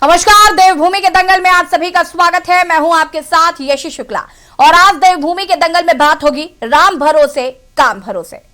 नमस्कार, देवभूमि के दंगल में आप सभी का स्वागत है। मैं हूं आपके साथ यशी शुक्ला और आज देवभूमि के दंगल में बात होगी राम भरोसे काम भरोसे।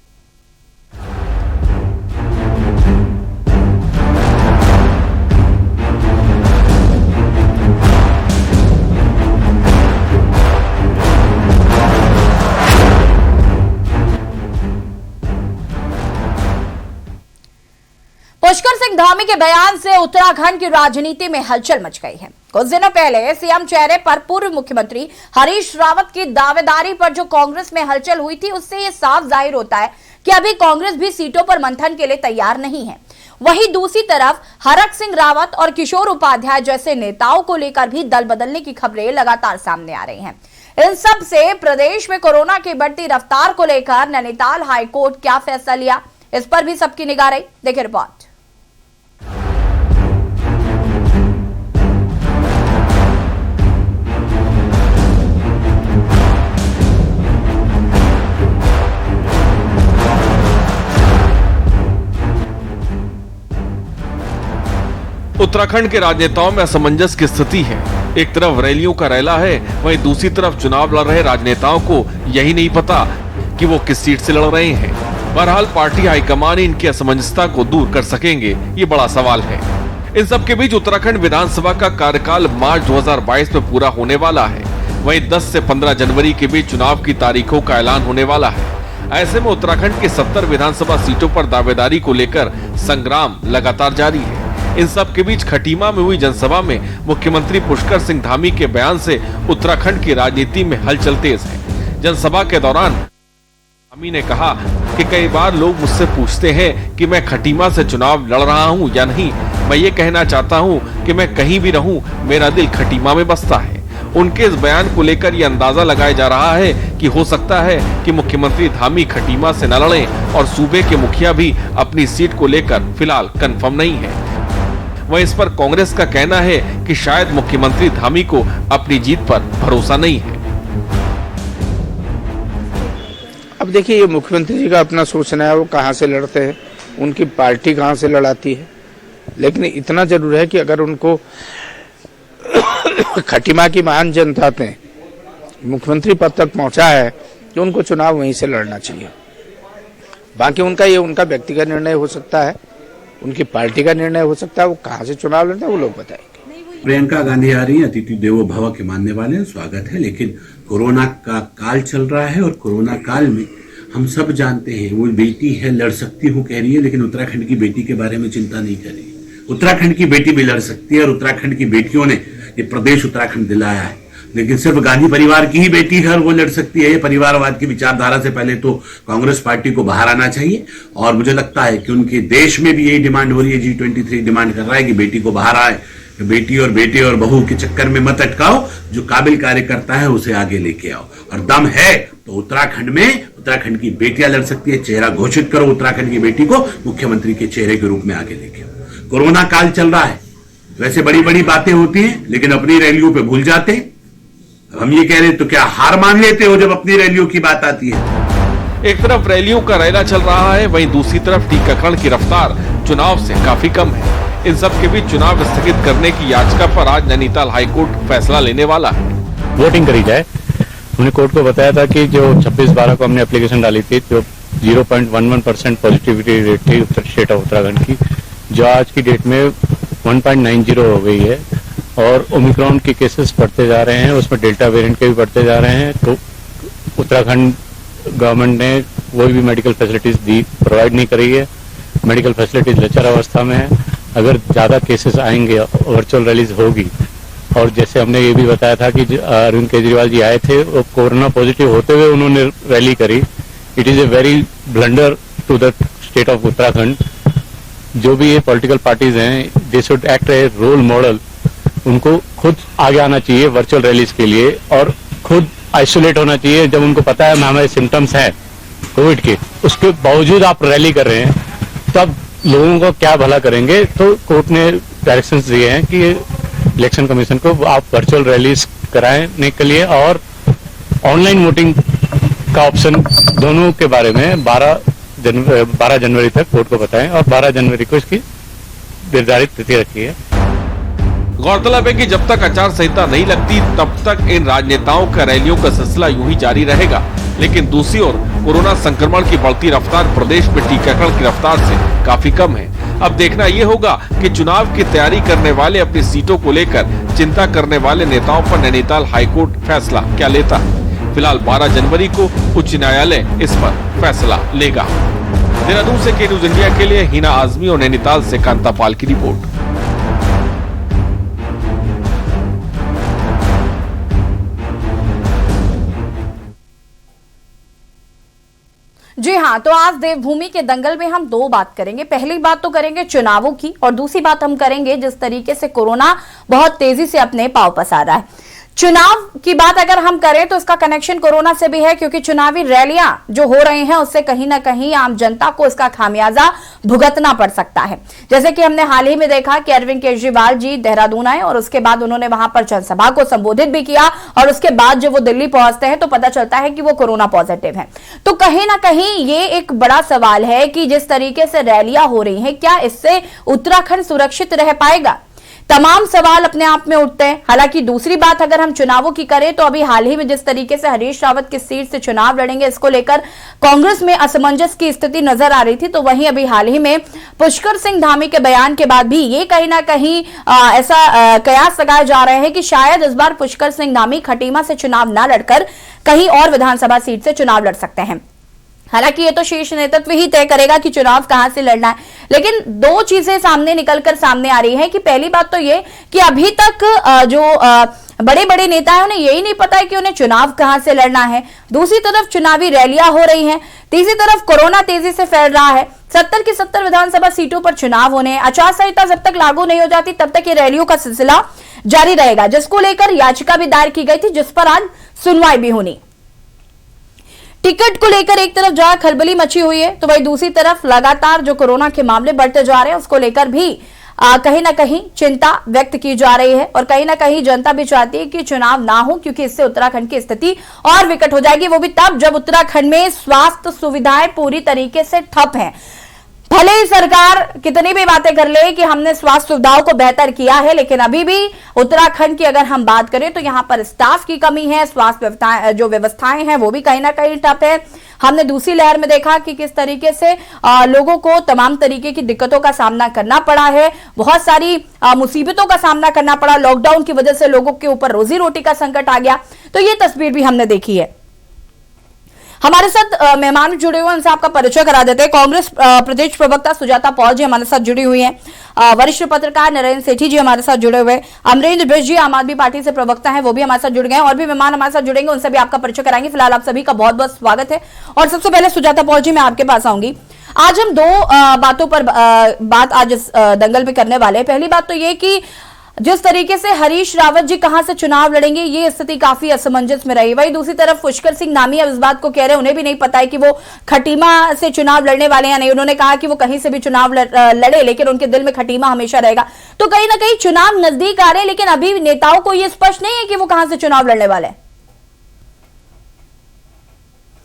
पुष्कर सिंह धामी के बयान से उत्तराखंड की राजनीति में हलचल मच गई है। कुछ दिनों पहले सीएम चेहरे पर पूर्व मुख्यमंत्री हरीश रावत की दावेदारी पर जो कांग्रेस में हलचल हुई थी, उससे ये साफ जाहिर होता है कि अभी कांग्रेस भी सीटों पर मंथन के लिए तैयार नहीं है। वहीं दूसरी तरफ हरक सिंह रावत और किशोर उपाध्याय जैसे नेताओं को लेकर भी दल बदलने की खबरें लगातार सामने आ रही हैं। इन सब से प्रदेश में कोरोना की बढ़ती रफ्तार को लेकर नैनीताल हाईकोर्ट क्या फैसला लिया, इस पर भी सबकी निगाह रही। देखिए रिपोर्ट। उत्तराखंड के राजनेताओं में असमंजस की स्थिति है। एक तरफ रैलियों का रैला है, वहीं दूसरी तरफ चुनाव लड़ रहे राजनेताओं को यही नहीं पता कि वो किस सीट से लड़ रहे हैं। बहरहाल पार्टी हाईकमान इनकी असमंजसता को दूर कर सकेंगे, ये बड़ा सवाल है। इन सब के बीच उत्तराखंड विधानसभा का कार्यकाल मार्च 2022 में पूरा होने वाला है। वहीं 10 से 15 जनवरी के बीच चुनाव की तारीखों का ऐलान होने वाला है। ऐसे में उत्तराखंड की 70 विधानसभा सीटों पर दावेदारी को लेकर संग्राम लगातार जारी है। इन सब के बीच खटीमा में हुई जनसभा में मुख्यमंत्री पुष्कर सिंह धामी के बयान से उत्तराखंड की राजनीति में हलचल तेज है। जनसभा के दौरान धामी ने कहा कि कई बार लोग मुझसे पूछते हैं कि मैं खटीमा से चुनाव लड़ रहा हूं या नहीं। मैं ये कहना चाहता हूं कि मैं कहीं भी रहूं, मेरा दिल खटीमा में बसता है। उनके इस बयान को लेकर यह अंदाजा लगाया जा रहा है कि हो सकता है कि मुख्यमंत्री धामी खटीमा से न लड़ें और सूबे के मुखिया भी अपनी सीट को लेकर फिलहाल कंफर्म नहीं है। वहीं इस पर कांग्रेस का कहना है कि शायद मुख्यमंत्री धामी को अपनी जीत पर भरोसा नहीं है। अब देखिए, ये मुख्यमंत्री जी का अपना सोचना है, वो कहाँ से लड़ते हैं, उनकी पार्टी कहाँ से लड़ाती है। लेकिन इतना जरूर है कि अगर उनको खटीमा की महान जनता ने मुख्यमंत्री पद तक पहुंचा है तो उनको चुनाव वहीं से लड़ना चाहिए। बाकी उनका व्यक्तिगत निर्णय हो सकता है, उनकी पार्टी का निर्णय हो सकता है, वो कहाँ से चुनाव लड़ते हैं वो लोग बताएंगे। प्रियंका गांधी आ रही है, अतिथि देवो भव के मानने वाले हैं, स्वागत है। लेकिन कोरोना का काल चल रहा है और कोरोना काल में हम सब जानते हैं वो बेटी है, लड़ सकती हूँ कह रही है, लेकिन उत्तराखंड की बेटी के बारे में चिंता नहीं कर रही। उत्तराखंड की बेटी भी लड़ सकती है और उत्तराखंड की बेटियों ने ये प्रदेश उत्तराखंड दिलाया है। लेकिन सिर्फ गांधी परिवार की ही बेटी है और वो लड़ सकती है। ये परिवारवाद की विचारधारा से पहले तो कांग्रेस पार्टी को बाहर आना चाहिए। और मुझे लगता है कि उनके देश में भी यही डिमांड हो रही है। G23 डिमांड कर रहा है कि बेटी को बाहर आए, बेटी और बेटे और बहू के चक्कर में मत अटकाओ, जो काबिल कार्य करता है उसे आगे लेके आओ। और दम है तो उत्तराखंड में उत्तराखंड की बेटियां लड़ सकती है। चेहरा घोषित करो, उत्तराखंड की बेटी को मुख्यमंत्री के चेहरे के रूप में आगे लेके आओ। कोरोना काल चल रहा है, वैसे बड़ी बड़ी बातें होती हैं लेकिन अपनी रैलियों पे भूल जाते हैं। हम ये कह रहे तो क्या हार मान लेते हो जब अपनी रैलियों की बात आती है। एक तरफ रैलियों का रैला चल रहा है, वहीं दूसरी तरफ टीकाकरण की रफ्तार चुनाव से काफी कम है। इन सब के बीच चुनाव स्थगित करने की याचिका पर आज नैनीताल हाईकोर्ट फैसला लेने वाला है। वोटिंग करी जाए। हमने कोर्ट को बताया था कि जो 26/12 को हमने एप्लीकेशन डाली थी, जो 0.11% पॉजिटिविटी रेट थी स्टेट ऑफ उत्तराखंड की, जो आज की डेट में 1.90 हो गई है और ओमिक्रॉन के केसेस बढ़ते जा रहे हैं, उसमें डेल्टा वेरिएंट के भी बढ़ते जा रहे हैं। तो उत्तराखंड गवर्नमेंट ने कोई भी मेडिकल फैसिलिटीज प्रोवाइड नहीं करी है। मेडिकल फैसिलिटीज लचर अवस्था में है। अगर ज्यादा केसेस आएंगे, वर्चुअल रैलीज होगी। और जैसे हमने ये भी बताया था कि अरविंद केजरीवाल जी आए थे, वो कोरोना पॉजिटिव होते हुए उन्होंने रैली करी। It is a very blunder to the state of Uttarakhand. जो भी ये पॉलिटिकल पार्टीज हैं, they should act a role model. उनको खुद आगे आना चाहिए वर्चुअल रैलीज के लिए और खुद आइसोलेट होना चाहिए। जब उनको पता है हमारे सिम्टम्स हैं कोविड के, उसके बावजूद आप रैली कर रहे हैं, तब लोगों को क्या भला करेंगे। तो कोर्ट ने डायरेक्शंस दिए हैं कि इलेक्शन कमीशन को आप वर्चुअल रैलीज कराने के लिए और ऑनलाइन वोटिंग का ऑप्शन दोनों के बारे में 12 जनवरी तक कोर्ट को बताएं और 12 जनवरी को इसकी निर्धारित तिथि रखी है। गौरतलब है कि जब तक आचार संहिता नहीं लगती तब तक इन राजनेताओं का रैलियों का सिलसिला यूं ही जारी रहेगा। लेकिन दूसरी ओर कोरोना संक्रमण की बढ़ती रफ्तार प्रदेश में टीकाकरण की रफ्तार से काफी कम है। अब देखना ये होगा कि चुनाव की तैयारी करने वाले अपनी सीटों को लेकर चिंता करने वाले नेताओं पर नैनीताल हाईकोर्ट फैसला क्या लेता है। फिलहाल 12 जनवरी को उच्च न्यायालय इस पर फैसला लेगा। देहरादून से के न्यूज इंडिया के लिए हिना आजमी और नैनीताल से कांता पाल की रिपोर्ट। जी हाँ, तो आज देवभूमि के दंगल में हम दो बात करेंगे। पहली बात तो करेंगे चुनावों की और दूसरी बात हम करेंगे जिस तरीके से कोरोना बहुत तेजी से अपने पांव पसार रहा है। चुनाव की बात अगर हम करें तो इसका कनेक्शन कोरोना से भी है, क्योंकि चुनावी रैलियां जो हो रही हैं उससे कहीं ना कहीं आम जनता को इसका खामियाजा भुगतना पड़ सकता है। जैसे कि हमने हाल ही में देखा कि अरविंद केजरीवाल जी देहरादून आए और उसके बाद उन्होंने वहां पर जनसभा को संबोधित भी किया और उसके बाद जब वो दिल्ली पहुंचते हैं तो पता चलता है कि वो कोरोना पॉजिटिव है। तो कहीं ना कहीं ये एक बड़ा सवाल है कि जिस तरीके से रैलियां हो रही हैं, क्या इससे उत्तराखंड सुरक्षित रह पाएगा? तमाम सवाल अपने आप में उठते हैं। हालांकि दूसरी बात अगर हम चुनावों की करें तो अभी हाल ही में जिस तरीके से हरीश रावत किस सीट से चुनाव लड़ेंगे इसको लेकर कांग्रेस में असमंजस की स्थिति नजर आ रही थी, तो वहीं अभी हाल ही में पुष्कर सिंह धामी के बयान के बाद भी ये कहीं ना कहीं ऐसा कयास लगाए जा रहे हैं कि शायद इस बार पुष्कर सिंह धामी खटीमा से चुनाव न लड़कर कहीं और विधानसभा सीट से चुनाव लड़ सकते हैं। हालांकि ये तो शीर्ष नेतृत्व ही तय करेगा कि चुनाव कहां से लड़ना है, लेकिन दो चीजें निकलकर सामने आ रही हैं कि पहली बात तो ये कि अभी तक जो बड़े बड़े नेता हैं उन्हें यही नहीं पता है कि उन्हें चुनाव कहां से लड़ना है। दूसरी तरफ चुनावी रैलियां हो रही हैं, तीसरी तरफ कोरोना तेजी से फैल रहा है। 70 की 70 विधानसभा सीटों पर चुनाव होने, आचार संहिता जब तक लागू नहीं हो जाती तब तक ये रैलियों का सिलसिला जारी रहेगा, जिसको लेकर याचिका भी दायर की गई थी जिस पर आज सुनवाई भी होनी। टिकट को लेकर एक तरफ जहां खलबली मची हुई है तो वहीं दूसरी तरफ लगातार जो कोरोना के मामले बढ़ते जा रहे हैं उसको लेकर भी कहीं ना कहीं चिंता व्यक्त की जा रही है और कहीं ना कहीं जनता भी चाहती है कि चुनाव ना हो, क्योंकि इससे उत्तराखंड की स्थिति और विकट हो जाएगी, वो भी तब जब उत्तराखंड में स्वास्थ्य सुविधाएं पूरी तरीके से ठप हैं। भले ही सरकार कितनी भी बातें कर ले कि हमने स्वास्थ्य सुविधाओं को बेहतर किया है, लेकिन अभी भी उत्तराखंड की अगर हम बात करें तो यहाँ पर स्टाफ की कमी है, स्वास्थ्य जो व्यवस्थाएं हैं वो भी कहीं ना कहीं ठप है। हमने दूसरी लहर में देखा कि किस तरीके से लोगों को तमाम तरीके की दिक्कतों का सामना करना पड़ा है, बहुत सारी मुसीबतों का सामना करना पड़ा। लॉकडाउन की वजह से लोगों के ऊपर रोजी रोटी का संकट आ गया, तो ये तस्वीर भी हमने देखी है। हमारे साथ मेहमान जुड़े हुए, उनसे आपका परिचय करा देते हैं। कांग्रेस प्रदेश प्रवक्ता सुजाता पॉल जी हमारे साथ जुड़ी हुई हैं। वरिष्ठ पत्रकार नरेंद्र सेठी जी हमारे साथ जुड़े हुए। अमरेंद्र बिष्ट जी आम आदमी पार्टी से प्रवक्ता हैं, वो भी हमारे साथ जुड़ गए हैं। और भी मेहमान हमारे साथ जुड़ेंगे, उनसे भी आपका परिचय कराएंगे। फिलहाल आप सभी का बहुत बहुत स्वागत है। और सबसे पहले सुजाता पॉल जी, मैं आपके पास आऊंगी। आज हम दो बातों पर बात आज इस दंगल में करने वाले हैं। पहली बात तो ये कि जिस तरीके से हरीश रावत जी कहां से चुनाव लड़ेंगे ये स्थिति काफी असमंजस में रही। वही दूसरी तरफ पुष्कर सिंह धामी अब इस बात को कह रहे हैं, उन्हें भी नहीं पता है कि वो खटीमा से चुनाव लड़ने वाले या नहीं। उन्होंने कहा कि वो कहीं से भी चुनाव लड़े, लेकिन उनके दिल में खटीमा हमेशा रहेगा। तो कहीं ना कहीं चुनाव नजदीक आ रहे हैं, लेकिन अभी नेताओं को ये स्पष्ट नहीं है कि वो कहां से चुनाव लड़ने वाले हैं।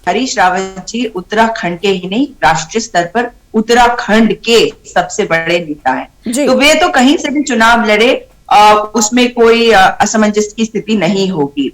हरीश रावत जी उत्तराखंड के ही नहीं, राष्ट्रीय स्तर पर उत्तराखंड के सबसे बड़े नेता हैं, तो वे तो कहीं से भी चुनाव लड़े, उसमें कोई असमंजस की स्थिति नहीं होगी।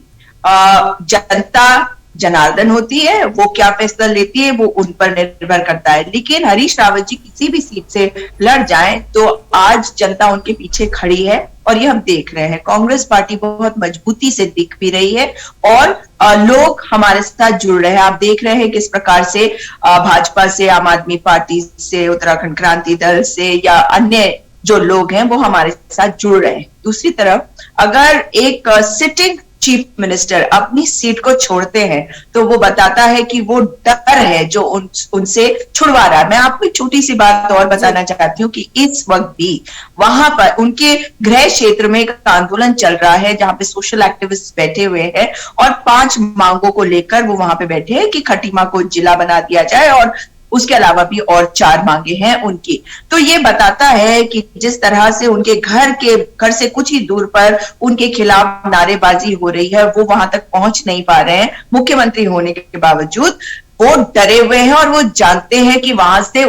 जनता जनार्दन होती है, वो क्या फैसला लेती है वो उन पर निर्भर करता है। लेकिन हरीश रावत जी किसी भी सीट से लड़ जाएं तो आज जनता उनके पीछे खड़ी है और ये हम देख रहे हैं। कांग्रेस पार्टी बहुत मजबूती से दिख भी रही है और लोग हमारे साथ जुड़ रहे हैं। आप देख रहे हैं किस प्रकार से भाजपा से, आम आदमी पार्टी से, उत्तराखंड क्रांति दल से या अन्य जो लोग हैं वो हमारे साथ जुड़ रहे हैं। दूसरी तरफ अगर एक सिटिंग चीफ मिनिस्टर अपनी सीट को छोड़ते हैं तो वो बताता है कि वो डर है जो उनसे छुड़वा रहा है। मैं आपको एक छोटी सी बात और बताना चाहती हूँ कि इस वक्त भी वहां पर उनके गृह क्षेत्र में एक आंदोलन चल रहा है जहां पे सोशल एक्टिविस्ट बैठे हुए हैं और 5 मांगों को लेकर वो वहां पे बैठे हैं कि खटीमा को जिला बना दिया जाए और उसके अलावा भी और 4 मांगे हैं उनकी। तो ये बताता है कि जिस तरह से उनके घर से कुछ ही दूर पर उनके खिलाफ नारेबाजी हो रही है, वो वहां तक पहुंच नहीं पा रहे हैं। मुख्यमंत्री होने के बावजूद वो डरे हुए हैं और वो जानते हैं कि वहां से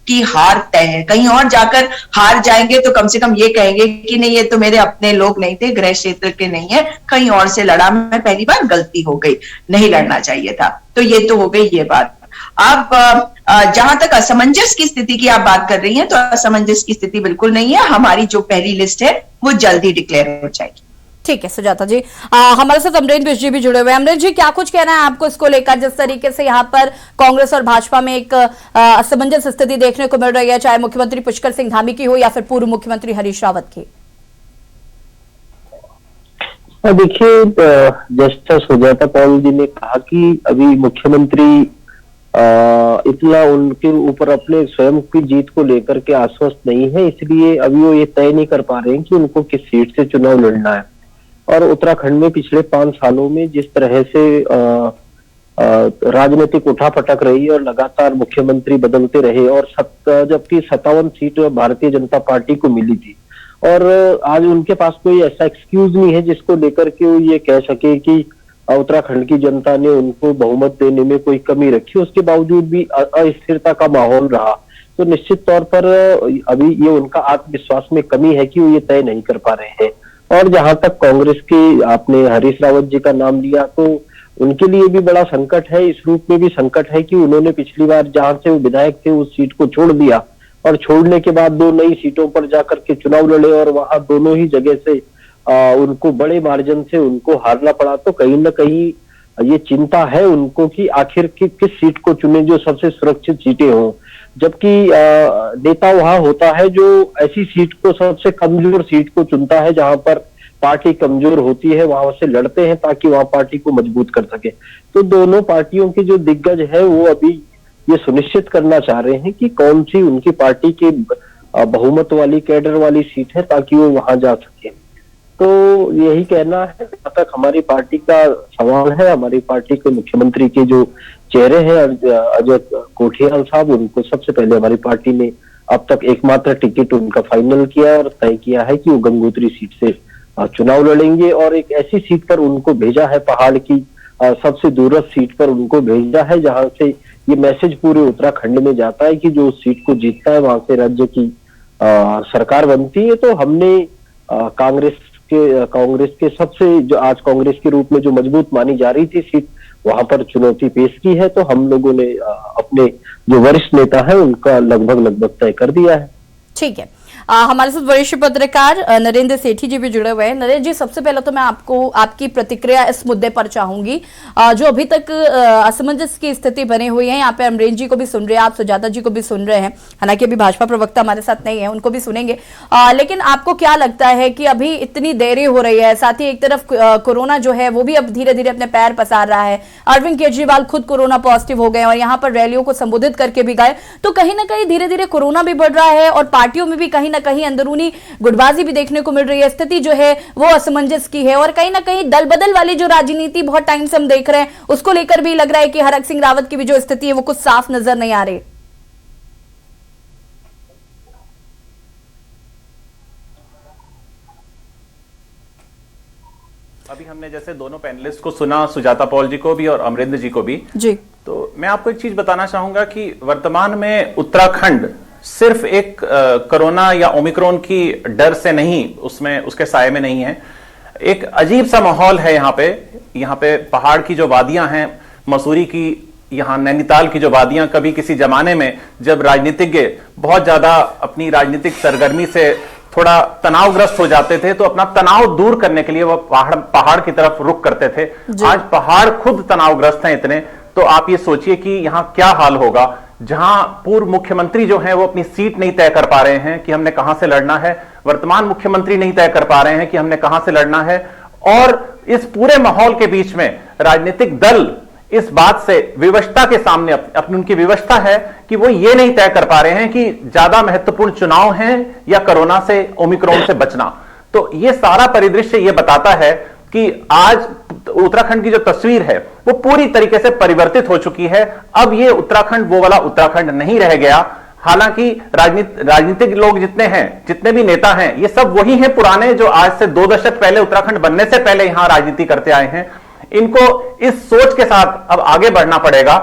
की हार तय है। कहीं और जाकर हार जाएंगे तो कम से कम ये कहेंगे कि नहीं, ये तो मेरे अपने लोग नहीं थे, गृह क्षेत्र के नहीं है, कहीं और से लड़ा, मैं पहली बार गलती हो गई, नहीं लड़ना चाहिए था। तो ये तो हो गई ये बात। अब जहां तक असमंजस की स्थिति की आप बात कर रही हैं, तो असमंजस की स्थिति बिल्कुल नहीं है। हमारी जो पहली लिस्ट है वो जल्द ही डिक्लेयर हो जाएगी। ठीक है सुजाता जी। हमारे साथ अमरेंद्र बिष्ट जी भी जुड़े हुए हैं। अमरेंद्र जी, क्या कुछ कहना है आपको इसको लेकर, जिस तरीके से यहाँ पर कांग्रेस और भाजपा में एक असमंजस स्थिति देखने को मिल रही है, चाहे मुख्यमंत्री पुष्कर सिंह धामी की हो या फिर पूर्व मुख्यमंत्री हरीश रावत की? देखिए, जैसा सुजाता पॉल जी ने कहा कि अभी मुख्यमंत्री इतना उनके ऊपर अपने स्वयं की जीत को लेकर के आश्वस्त नहीं है, इसलिए अभी वो ये तय नहीं कर पा रहे हैं कि उनको किस सीट से चुनाव लड़ना है। और उत्तराखंड में पिछले 5 सालों में जिस तरह से राजनीतिक उठापटक रही और लगातार मुख्यमंत्री बदलते रहे, और जबकि 57 सीट भारतीय जनता पार्टी को मिली थी, और आज उनके पास कोई ऐसा एक्सक्यूज नहीं है जिसको लेकर के वो ये कह सके कि उत्तराखंड की जनता ने उनको बहुमत देने में कोई कमी रखी। उसके बावजूद भी अस्थिरता का माहौल रहा, तो निश्चित तौर पर अभी ये उनका आत्मविश्वास में कमी है कि वो ये तय नहीं कर पा रहे हैं। और जहां तक कांग्रेस की, आपने हरीश रावत जी का नाम लिया, तो उनके लिए भी बड़ा संकट है। इस रूप में भी संकट है कि उन्होंने पिछली बार जहां से वो विधायक थे उस सीट को छोड़ दिया, और छोड़ने के बाद 2 नई सीटों पर जाकर के चुनाव लड़े, और वहां दोनों ही जगह से उनको बड़े मार्जिन से उनको हारना पड़ा। तो कहीं ना कहीं ये चिंता है उनको कि आखिर किस सीट को चुने जो सबसे सुरक्षित सीटें हों, जबकि नेता वहां होता है जो ऐसी सीट को, सबसे कमजोर सीट को चुनता है, जहां पर पार्टी कमजोर होती है वहां से लड़ते हैं ताकि वहां पार्टी को मजबूत कर सके। तो दोनों पार्टियों के जो दिग्गज है वो अभी ये सुनिश्चित करना चाह रहे हैं कि कौन सी उनकी पार्टी के बहुमत वाली, कैडर वाली सीट है, ताकि वो वहां जा सके। तो यही कहना है। जहां तक हमारी पार्टी का सवाल है, हमारी पार्टी के मुख्यमंत्री के जो चेहरे हैं अजय कोठियाल साहब, उनको सबसे पहले हमारी पार्टी ने अब तक एकमात्र टिकट उनका फाइनल किया और तय किया है कि वो गंगोत्री सीट से चुनाव लड़ेंगे, और एक ऐसी सीट पर उनको भेजा है, पहाड़ की सबसे दूरस्थ सीट पर उनको भेजा है, जहां से ये मैसेज पूरे उत्तराखंड में जाता है कि जो उस सीट को जीतता है वहां से राज्य की सरकार बनती है। तो हमने कांग्रेस के सबसे, जो आज कांग्रेस के रूप में जो मजबूत मानी जा रही थी सीट, वहां पर चुनौती पेश की है। तो हम लोगों ने अपने जो वरिष्ठ नेता है उनका लगभग तय कर दिया है। ठीक है। हमारे साथ वरिष्ठ पत्रकार नरेंद्र सेठी जी भी जुड़े हुए हैं। नरेंद्र जी, सबसे पहले तो मैं आपको आपकी प्रतिक्रिया इस मुद्दे पर चाहूंगी, जो अभी तक असमंजस की स्थिति बनी हुई है। यहाँ पे अमरेंद्र जी को भी सुन रहे हैं आप, सुजाता जी को भी सुन रहे हैं, हालांकि अभी भाजपा प्रवक्ता हमारे साथ नहीं है, उनको भी सुनेंगे। लेकिन आपको क्या लगता है कि अभी इतनी देरी हो रही है, साथ ही एक तरफ कोरोना जो है वो भी अब धीरे धीरे अपने पैर पसार रहा है। अरविंद केजरीवाल खुद कोरोना पॉजिटिव हो गए और यहाँ पर रैलियों को संबोधित करके भी गए, तो कहीं ना कहीं धीरे धीरे कोरोना भी बढ़ रहा है और पार्टियों में भी कहीं ना कहीं अंदरूनी गुटबाजी भी देखने को मिल रही है। स्थिति जो है वो असमंजस की है, और कहीं ना कहीं दल बदल वाली जो राजनीति बहुत टाइम से हम देख रहे हैं, उसको लेकर भी लग रहा है कि हरक सिंह रावत की भी जो स्थिति है वो कुछ साफ नजर नहीं आ रही। अभी हमने जैसे दोनों पैनलिस्ट को सुना, सुजाता पॉल जी को भी और अमरेंद्र जी को भी जी, तो मैं आपको एक चीज बताना चाहूंगा कि वर्तमान में उत्तराखंड सिर्फ एक कोरोना या ओमिक्रॉन की डर से नहीं, उसमें उसके साये में नहीं है। एक अजीब सा माहौल है यहाँ पे पहाड़ की जो वादियां हैं, मसूरी की, यहाँ नैनीताल की जो वादियां, कभी किसी जमाने में जब राजनीतिज्ञ बहुत ज्यादा अपनी राजनीतिक सरगर्मी से थोड़ा तनावग्रस्त हो जाते थे तो अपना तनाव दूर करने के लिए वो पहाड़ की तरफ रुख करते थे। आज पहाड़ खुद तनावग्रस्त हैं इतने, तो आप ये सोचिए कि यहाँ क्या हाल होगा, जहां पूर्व मुख्यमंत्री जो हैं वो अपनी सीट नहीं तय कर पा रहे हैं कि हमने कहां से लड़ना है, वर्तमान मुख्यमंत्री नहीं तय कर पा रहे हैं कि हमने कहां से लड़ना है, और इस पूरे माहौल के बीच में राजनीतिक दल इस बात से विवशता के सामने अपनी उनकी विवशता है कि वो ये नहीं तय कर पा रहे हैं कि ज्यादा महत्वपूर्ण चुनाव हैं या कोरोना से, ओमिक्रॉन से बचना। तो ये सारा परिदृश्य ये बताता है कि आज उत्तराखंड की जो तस्वीर है वो पूरी तरीके से परिवर्तित हो चुकी है। अब ये उत्तराखंड वो वाला उत्तराखंड नहीं रह गया। हालांकि राजनीतिक लोग जितने हैं, जितने भी नेता हैं, ये सब वही हैं पुराने जो आज से 2 दशक पहले, उत्तराखंड बनने से पहले यहां राजनीति करते आए हैं। इनको इस सोच के साथ अब आगे बढ़ना पड़ेगा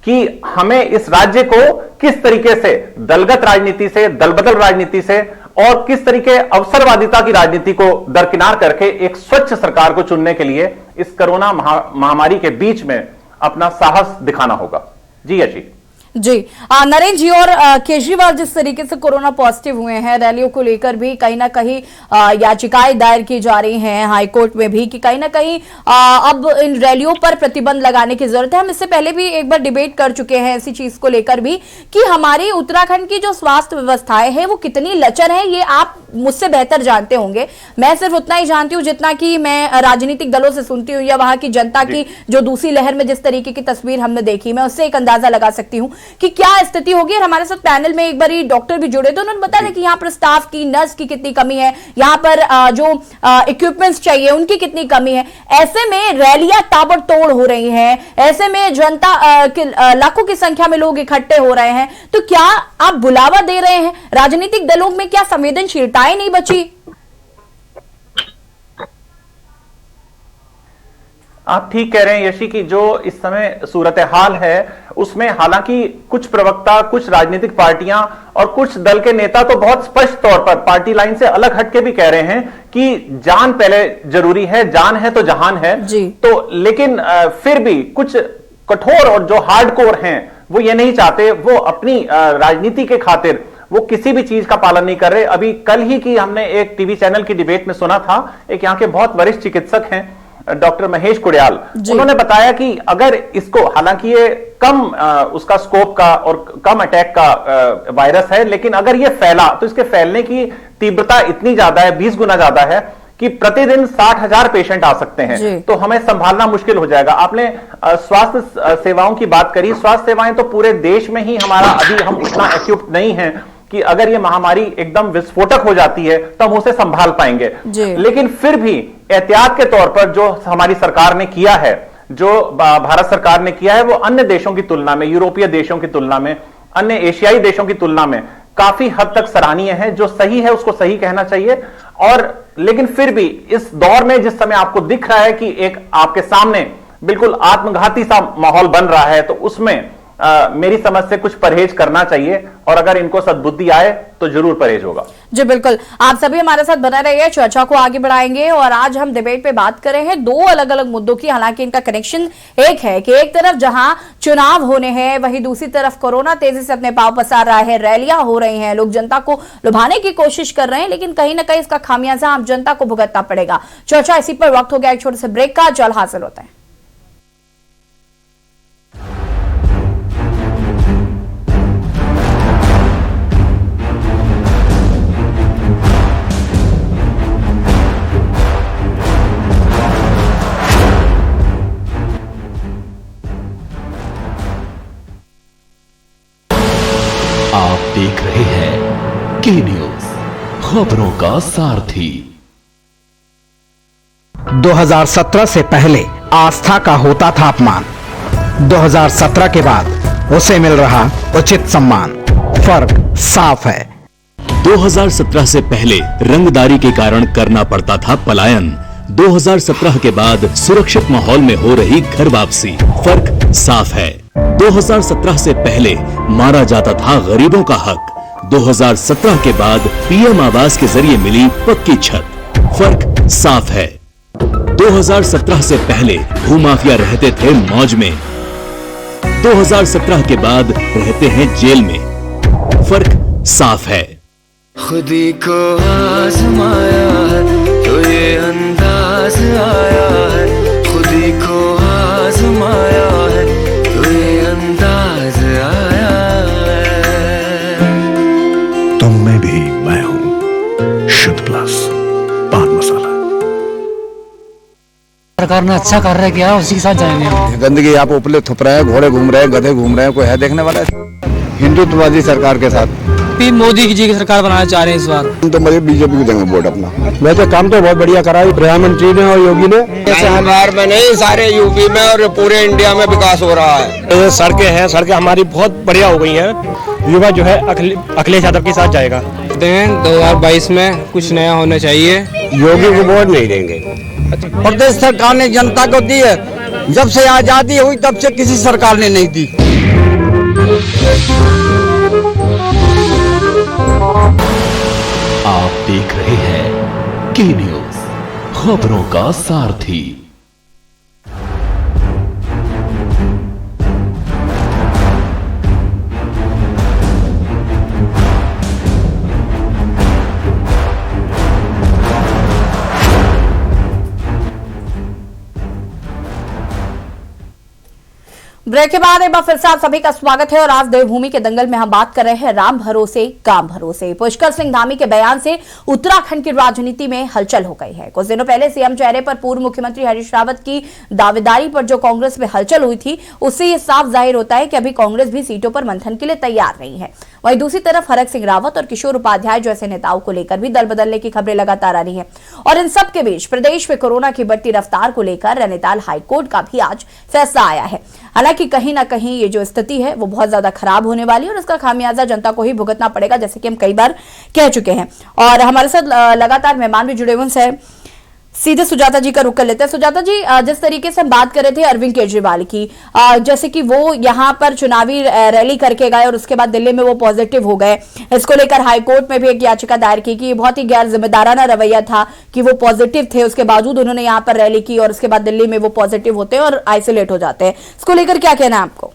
कि हमें इस राज्य को किस तरीके से दलगत राजनीति से, दलबदल राजनीति से और किस तरीके अवसरवादिता की राजनीति को दरकिनार करके एक स्वच्छ सरकार को चुनने के लिए इस कोरोना महामारी के बीच में अपना साहस दिखाना होगा। जी अजी जी नरेंद्र जी, और केजरीवाल जिस तरीके से कोरोना पॉजिटिव हुए हैं, रैलियों को लेकर भी कहीं ना कहीं याचिकाएं दायर की जा रही हैं हाईकोर्ट में भी कि कहीं ना कहीं अब इन रैलियों पर प्रतिबंध लगाने की जरूरत है। हम इससे पहले भी एक बार डिबेट कर चुके हैं इसी चीज को लेकर भी कि हमारी उत्तराखंड की जो स्वास्थ्य व्यवस्थाएं हैं वो कितनी लचर है, ये आप मुझसे बेहतर जानते होंगे। मैं सिर्फ उतना ही जानती हूँ जितना कि मैं राजनीतिक दलों से सुनती हूँ या वहां की जनता की जो दूसरी लहर में जिस तरीके की तस्वीर हमने देखी, मैं उससे एक अंदाजा लगा सकती हूँ कि क्या स्थिति होगी। और हमारे साथ पैनल में एक बार डॉक्टर भी जुड़े थे, उन्होंने बताया कि यहाँ पर स्टाफ की, नर्स की कितनी कमी है, यहाँ पर जो इक्विपमेंट्स चाहिए उनकी कितनी कमी है। ऐसे में रैलियां ताबड़तोड़ हो रही हैं, ऐसे में जनता लाखों की संख्या में लोग इकट्ठे हो रहे हैं, तो क्या आप बुलावा दे रहे हैं? राजनीतिक दलों में क्या संवेदनशीलताएं नहीं बची? आप ठीक कह रहे हैं यशी कि जो इस समय सूरत हाल है उसमें हालांकि कुछ प्रवक्ता, कुछ राजनीतिक पार्टियां और कुछ दल के नेता तो बहुत स्पष्ट तौर पर पार्टी लाइन से अलग हटके भी कह रहे हैं कि जान पहले जरूरी है, जान है तो जहान है। तो लेकिन फिर भी कुछ कठोर और जो हार्डकोर हैं वो ये नहीं चाहते, वो अपनी राजनीति के खातिर वो किसी भी चीज का पालन नहीं कर रहे। अभी कल ही की हमने एक टीवी चैनल की डिबेट में सुना था, एक यहाँ के बहुत वरिष्ठ चिकित्सक हैं डॉक्टर महेश कुड़ियाल, उन्होंने बताया कि अगर इसको, हालांकि ये कम उसका स्कोप का और कम अटैक का वायरस है, लेकिन अगर ये फैला तो इसके फैलने की तीव्रता इतनी ज्यादा है, 20 गुना ज्यादा है कि प्रतिदिन 60,000 पेशेंट आ सकते हैं, तो हमें संभालना मुश्किल हो जाएगा। आपने स्वास्थ्य सेवाओं की बात करी, स्वास्थ्य सेवाएं तो पूरे देश में ही हमारा अभी हम इतना इक्विप्ड नहीं है कि अगर ये महामारी एकदम विस्फोटक हो जाती है तो हम उसे संभाल पाएंगे। लेकिन फिर भी एहतियात के तौर पर जो हमारी सरकार ने किया है, जो भारत सरकार ने किया है, वो अन्य देशों की तुलना में, यूरोपीय देशों की तुलना में, अन्य एशियाई देशों की तुलना में काफी हद तक सराहनीय है। जो सही है उसको सही कहना चाहिए। और लेकिन फिर भी इस दौर में जिस समय आपको दिख रहा है कि एक आपके सामने बिल्कुल आत्मघाती सा माहौल बन रहा है, तो उसमें मेरी समझ से कुछ परहेज करना चाहिए और अगर इनको सद्बुद्धि आए तो जरूर परहेज होगा। जी बिल्कुल, आप सभी हमारे साथ बने रहिए, चर्चा को आगे बढ़ाएंगे। और आज हम डिबेट पे बात कर रहे हैं दो अलग अलग मुद्दों की, हालांकि इनका कनेक्शन एक है कि एक तरफ जहां चुनाव होने हैं वहीं दूसरी तरफ कोरोना तेजी से अपने पांव पसार रहा है, रैलियां हो रही हैं, लोग जनता को लुभाने की कोशिश कर रहे हैं, लेकिन कहीं ना कहीं इसका खामियाजा आम जनता को भुगतना पड़ेगा। चर्चा इसी पर वक्त हो गया एक छोटे से ब्रेक का, जल्द हासिल होता है। आप देख रहे हैं के न्यूज, खबरों का सारथी। 2017 से पहले आस्था का होता था अपमान, 2017 के बाद उसे मिल रहा उचित सम्मान। फर्क साफ है। 2017 से पहले रंगदारी के कारण करना पड़ता था पलायन, 2017 के बाद सुरक्षित माहौल में हो रही घर वापसी। फर्क साफ है। 2017 से पहले मारा जाता था गरीबों का हक, 2017 के बाद पीएम आवास के जरिए मिली पक्की छत। फर्क साफ है। 2017 से पहले भूमाफिया रहते थे मौज में, 2017 के बाद रहते हैं जेल में। फर्क साफ है। खुदी को आजमाया है तो ये अंदाज आया है, खुदी को आजमाया है तो ये अंदाज आया है। तुम में भी मैं हूं, शुद्ध प्लस पान मसाला। सरकार ने अच्छा कर रहा है, क्या उसी के साथ जाएंगे हम। गंदगी आप उपले थुप रहे हैं, घोड़े घूम रहे हैं, गधे घूम रहे हैं, कोई है देखने वाला? हिंदुत्ववादी सरकार के साथ मोदी जी की सरकार बनाना चाह रहे हैं इस बार। हम तो मुझे बीजेपी को देंगे वोट अपना। वैसे काम तो बहुत बढ़िया करा है प्रधानमंत्री ने और योगी ने। बिहार में नहीं, सारे यूपी में और पूरे इंडिया में विकास हो रहा है। सड़कें हैं, सड़कें हमारी बहुत बढ़िया हो गई हैं। युवा जो है अखिलेश यादव के साथ जाएगा। 2022 में कुछ नया होना चाहिए। योगी को वोट नहीं देंगे। प्रदेश सरकार ने जनता को दी है, जब से आजादी हुई तब से किसी सरकार ने नहीं दी। आप देख रहे हैं के न्यूज, खबरों का सारथी। ब्रेक के बाद एक बार फिर से आप सभी का स्वागत है और आज देवभूमि के दंगल में हम बात कर रहे हैं राम भरोसे काम भरोसे। पुष्कर सिंह धामी के बयान से उत्तराखंड की राजनीति में हलचल हो गई है। कुछ दिनों पहले सीएम चेहरे पर पूर्व मुख्यमंत्री हरीश रावत की दावेदारी पर जो कांग्रेस में हलचल हुई थी, उससे ये साफ जाहिर होता है कि अभी कांग्रेस भी सीटों पर मंथन के लिए तैयार नहीं है। वहीं दूसरी तरफ हरक सिंह रावत और किशोर उपाध्याय जैसे नेताओं को लेकर भी दल बदलने की खबरें लगातार आ रही हैं। और इन सब के बीच प्रदेश में कोरोना की बढ़ती रफ्तार को लेकर नैनीताल हाईकोर्ट का भी आज फैसला आया है। हालांकि कहीं ना कहीं ये जो स्थिति है वो बहुत ज्यादा खराब होने वाली है और इसका खामियाजा जनता को ही भुगतना पड़ेगा, जैसे कि हम कई बार कह चुके हैं। और हमारे साथ लगातार मेहमान भी जुड़े हुए हैं, सीधे सुजाता जी का रुख कर लेते हैं। सुजाता जी, जिस तरीके से हम बात कर रहे थे अरविंद केजरीवाल की, जैसे कि वो यहाँ पर चुनावी रैली करके गए और उसके बाद दिल्ली में वो पॉजिटिव हो गए, इसको लेकर हाईकोर्ट में भी एक याचिका दायर की कि ये बहुत ही गैर जिम्मेदाराना रवैया था कि वो पॉजिटिव थे, उसके बावजूद उन्होंने यहाँ पर रैली की और उसके बाद दिल्ली में वो पॉजिटिव होते हैं और आइसोलेट हो जाते हैं। इसको लेकर क्या कहना है आपको?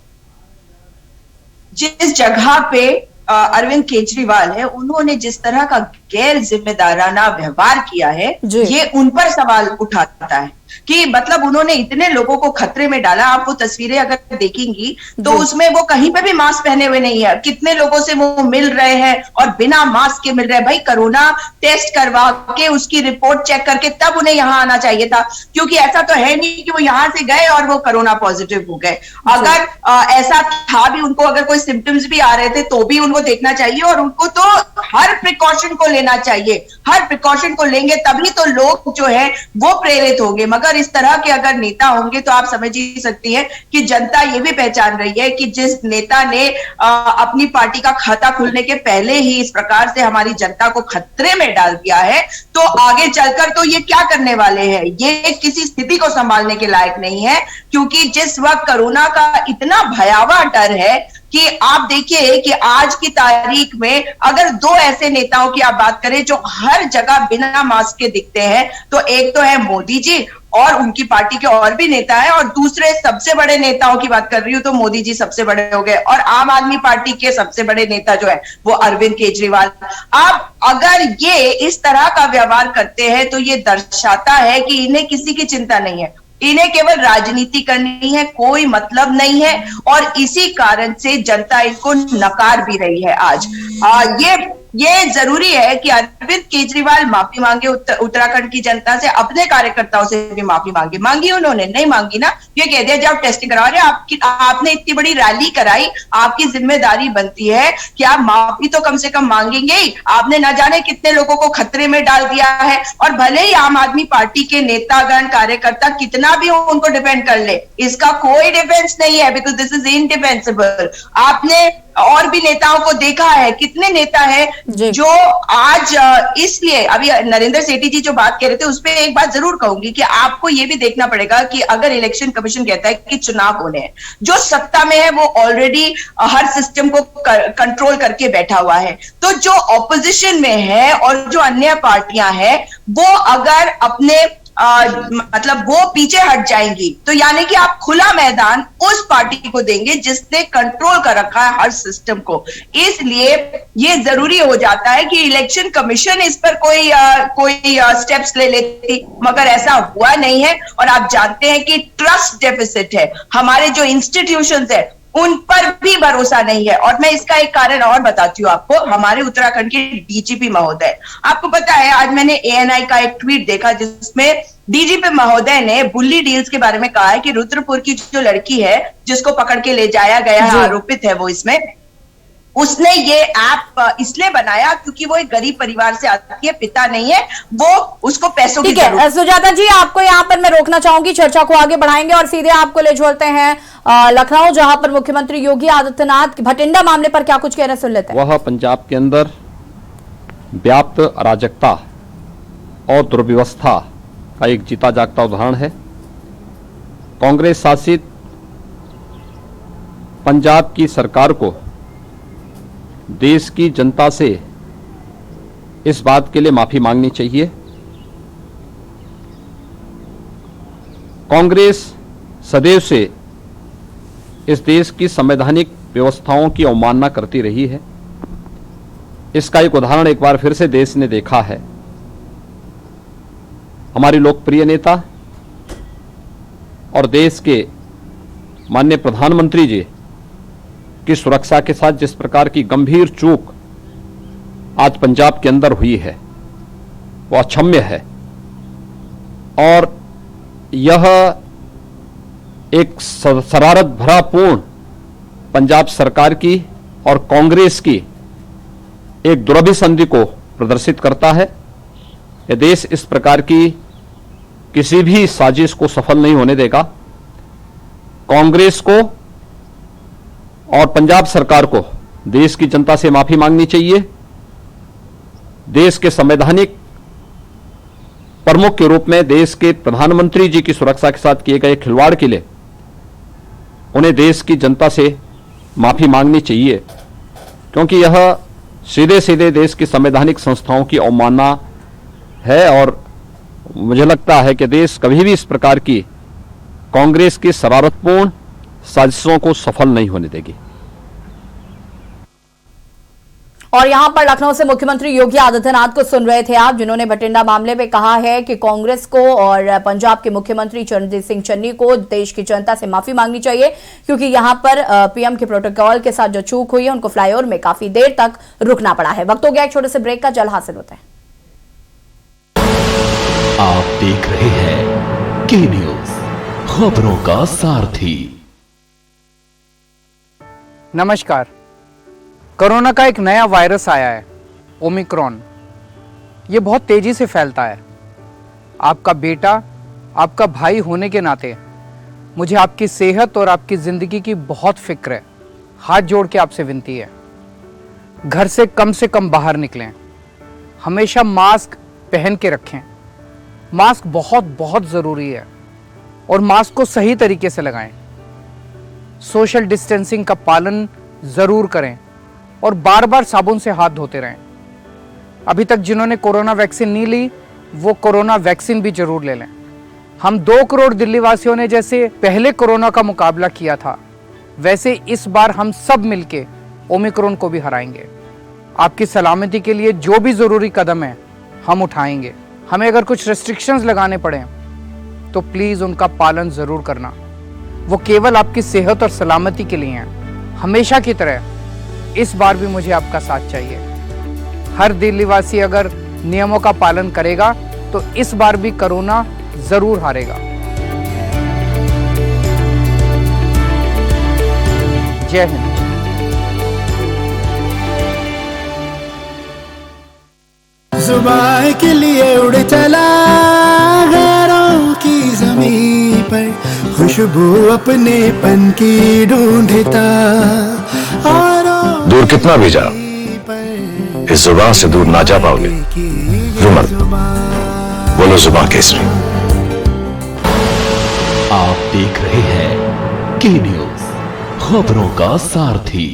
जिस जगह पे अरविंद केजरीवाल है, उन्होंने जिस तरह का गैर जिम्मेदाराना व्यवहार किया है, ये उन पर सवाल उठाता है कि मतलब उन्होंने इतने लोगों को खतरे में डाला। आप वो तस्वीरें अगर देखेंगी तो उसमें वो कहीं पे भी मास्क पहने हुए नहीं है। कितने लोगों से वो मिल रहे हैं और बिना मास्क के मिल रहे हैं। भाई, कोरोना टेस्ट करवा के उसकी रिपोर्ट चेक करके तब उन्हें यहाँ आना चाहिए था, क्योंकि ऐसा तो है नहीं कि वो यहाँ से गए और वो कोरोना पॉजिटिव हो गए। अगर ऐसा था भी, उनको अगर कोई सिम्टम्स भी आ रहे थे तो भी उनको देखना चाहिए और उनको तो हर प्रिकॉशन को लेना चाहिए। हर प्रिकॉशन को लेंगे तभी तो लोग जो है वो प्रेरित होंगे। मगर इस तरह के अगर नेता होंगे तो आप समझ ही सकती हैं कि जनता ये भी पहचान रही है कि जिस नेता ने अपनी पार्टी का खाता खुलने के पहले ही इस प्रकार से हमारी जनता को खतरे में डाल दिया है, तो आगे चलकर तो ये क्या करने वाले हैं, ये किसी स्थिति को संभालने के लायक नहीं है। क्योंकि जिस वक्त कोरोना का इतना भयावह डर है कि आप देखिए कि आज की तारीख में अगर दो ऐसे नेताओं की आप बात करें जो हर जगह बिना मास्क के दिखते हैं, तो एक तो है मोदी जी और उनकी पार्टी के और भी नेता हैं, और दूसरे सबसे बड़े नेताओं की बात कर रही हूं तो मोदी जी सबसे बड़े हो गए, और आम आदमी पार्टी के सबसे बड़े नेता जो है वो अरविंद केजरीवाल। अब अगर ये इस तरह का व्यवहार करते हैं तो ये दर्शाता है कि इन्हें किसी की चिंता नहीं है, इन्हें केवल राजनीति करनी है, कोई मतलब नहीं है। और इसी कारण से जनता इनको नकार भी रही है आज। ये जरूरी है कि अरविंद केजरीवाल माफी मांगे उत्तराखंड की जनता से, अपने कार्यकर्ताओं से भी माफी मांगी उन्होंने नहीं मांगी ना, ये कह दिया जब टेस्टिंग करा रहे आपने इतनी बड़ी रैली कराई, आपकी जिम्मेदारी बनती है कि आप माफी तो कम से कम मांगेंगे ही। आपने न जाने कितने लोगों को खतरे में डाल दिया है, और भले ही आम आदमी पार्टी के नेतागण कार्यकर्ता कितना भी उनको डिफेंड कर ले, इसका कोई डिफेंस नहीं है, बिकॉज दिस इज इनडिफेंसिबल। आपने और भी नेताओं को देखा है, कितने नेता हैं जो आज इसलिए अभी नरेंद्र सेठी जी जो बात कह रहे थे उस पर एक बात जरूर कहूंगी कि आपको ये भी देखना पड़ेगा कि अगर इलेक्शन कमीशन कहता है कि चुनाव होने हैं, जो सत्ता में है वो ऑलरेडी हर सिस्टम को कंट्रोल करके बैठा हुआ है, तो जो ऑपोजिशन में है और जो अन्य पार्टियां हैं वो अगर अपने मतलब वो पीछे हट जाएंगी, तो यानी कि आप खुला मैदान उस पार्टी को देंगे जिसने कंट्रोल कर रखा है हर सिस्टम को। इसलिए ये जरूरी हो जाता है कि इलेक्शन कमीशन इस पर कोई स्टेप्स ले लेती, मगर ऐसा हुआ नहीं है। और आप जानते हैं कि ट्रस्ट डेफिसिट है, हमारे जो इंस्टीट्यूशंस है उन पर भी भरोसा नहीं है। और मैं इसका एक कारण और बताती हूँ आपको, हमारे उत्तराखंड के डीजीपी महोदय, आपको पता है आज मैंने एएनआई का एक ट्वीट देखा जिसमें डीजीपी महोदय ने बुल्ली डील्स के बारे में कहा है कि रुद्रपुर की जो लड़की है जिसको पकड़ के ले जाया गया है, आरोपित है वो, इसमें उसने ये ऐप इसलिए बनाया क्योंकि वो एक गरीब परिवार से आती है, पिता नहीं है, वो उसको पैसों की जरूरत है। सुजाता जी, आपको यहाँ पर मैं रोकना चाहूंगी, चर्चा को आगे बढ़ाएंगे और सीधे आपको ले छोड़ते हैं लखनऊ, जहां पर मुख्यमंत्री योगी आदित्यनाथ भटिंडा मामले पर क्या कुछ कह रहे सुन लेते हैं। वह पंजाब के अंदर व्याप्त अराजकता और दुर्व्यवस्था का एक जीता जागता उदाहरण है। कांग्रेस शासित पंजाब की सरकार को देश की जनता से इस बात के लिए माफी मांगनी चाहिए। कांग्रेस सदैव से इस देश की संवैधानिक व्यवस्थाओं की अवमानना करती रही है। इसका एक उदाहरण एक बार फिर से देश ने देखा है। हमारी लोकप्रिय नेता और देश के माननीय प्रधानमंत्री जी की सुरक्षा के साथ जिस प्रकार की गंभीर चूक आज पंजाब के अंदर हुई है वो अक्षम्य है और यह एक शरारत भरा पूर्ण पंजाब सरकार की और कांग्रेस की एक दुरभिसंधि को प्रदर्शित करता है। यह देश इस प्रकार की किसी भी साजिश को सफल नहीं होने देगा। कांग्रेस को और पंजाब सरकार को देश की जनता से माफी मांगनी चाहिए। देश के संवैधानिक प्रमुख के रूप में देश के प्रधानमंत्री जी की सुरक्षा के साथ किए गए खिलवाड़ के लिए उन्हें देश की जनता से माफी मांगनी चाहिए, क्योंकि यह सीधे सीधे देश की संवैधानिक संस्थाओं की अवमानना है और मुझे लगता है कि देश कभी भी इस प्रकार की कांग्रेस की शरारतपूर्ण साजिशों को सफल नहीं होने देगी। और यहां पर लखनऊ से मुख्यमंत्री योगी आदित्यनाथ को सुन रहे थे आप, जिन्होंने भटिंडा मामले में कहा है कि कांग्रेस को और पंजाब के मुख्यमंत्री चरणजीत सिंह चन्नी को देश की जनता से माफी मांगनी चाहिए, क्योंकि यहां पर पीएम के प्रोटोकॉल के साथ जो चूक हुई है उनको फ्लाईओवर में काफी देर तक रुकना पड़ा है। वक्त हो गया एक छोटे से ब्रेक का, जल्द हासिल होता है। आप देख रहे हैं के न्यूज, खबरों का सारथी। नमस्कार। कोरोना का एक नया वायरस आया है, ओमिक्रॉन। ये बहुत तेजी से फैलता है। आपका बेटा, आपका भाई होने के नाते मुझे आपकी सेहत और आपकी जिंदगी की बहुत फिक्र है। हाथ जोड़ के आपसे विनती है, घर से कम बाहर निकलें। हमेशा मास्क पहन के रखें। मास्क बहुत बहुत ज़रूरी है और मास्क को सही तरीके से लगाएं। सोशल डिस्टेंसिंग का पालन ज़रूर करें और बार बार साबुन से हाथ धोते रहें। अभी तक जिन्होंने कोरोना वैक्सीन नहीं ली वो कोरोना वैक्सीन भी जरूर ले लें। हम 2 करोड़ दिल्ली वासियों ने जैसे पहले कोरोना का मुकाबला किया था, वैसे इस बार हम सब मिलके ओमिक्रॉन को भी हराएंगे। आपकी सलामती के लिए जो भी ज़रूरी कदम है हम उठाएंगे। हमें अगर कुछ रेस्ट्रिक्शंस लगाने पड़े तो प्लीज़ उनका पालन ज़रूर करना। वो केवल आपकी सेहत और सलामती के लिए हैं। हमेशा की तरह इस बार भी मुझे आपका साथ चाहिए। हर दिल्लीवासी अगर नियमों का पालन करेगा तो इस बार भी कोरोना जरूर हारेगा। जय हिंद। जुबान के लिए उड़ चला गैरों की ज़मीं पर, खुशबू अपने पन की ढूंढता। दूर कितना भी जा, इस जुबान से दूर ना जा पाओगे। रुमल, बोलो जुबान केसरी। आप देख रहे हैं के न्यूज, खबरों का सारथी।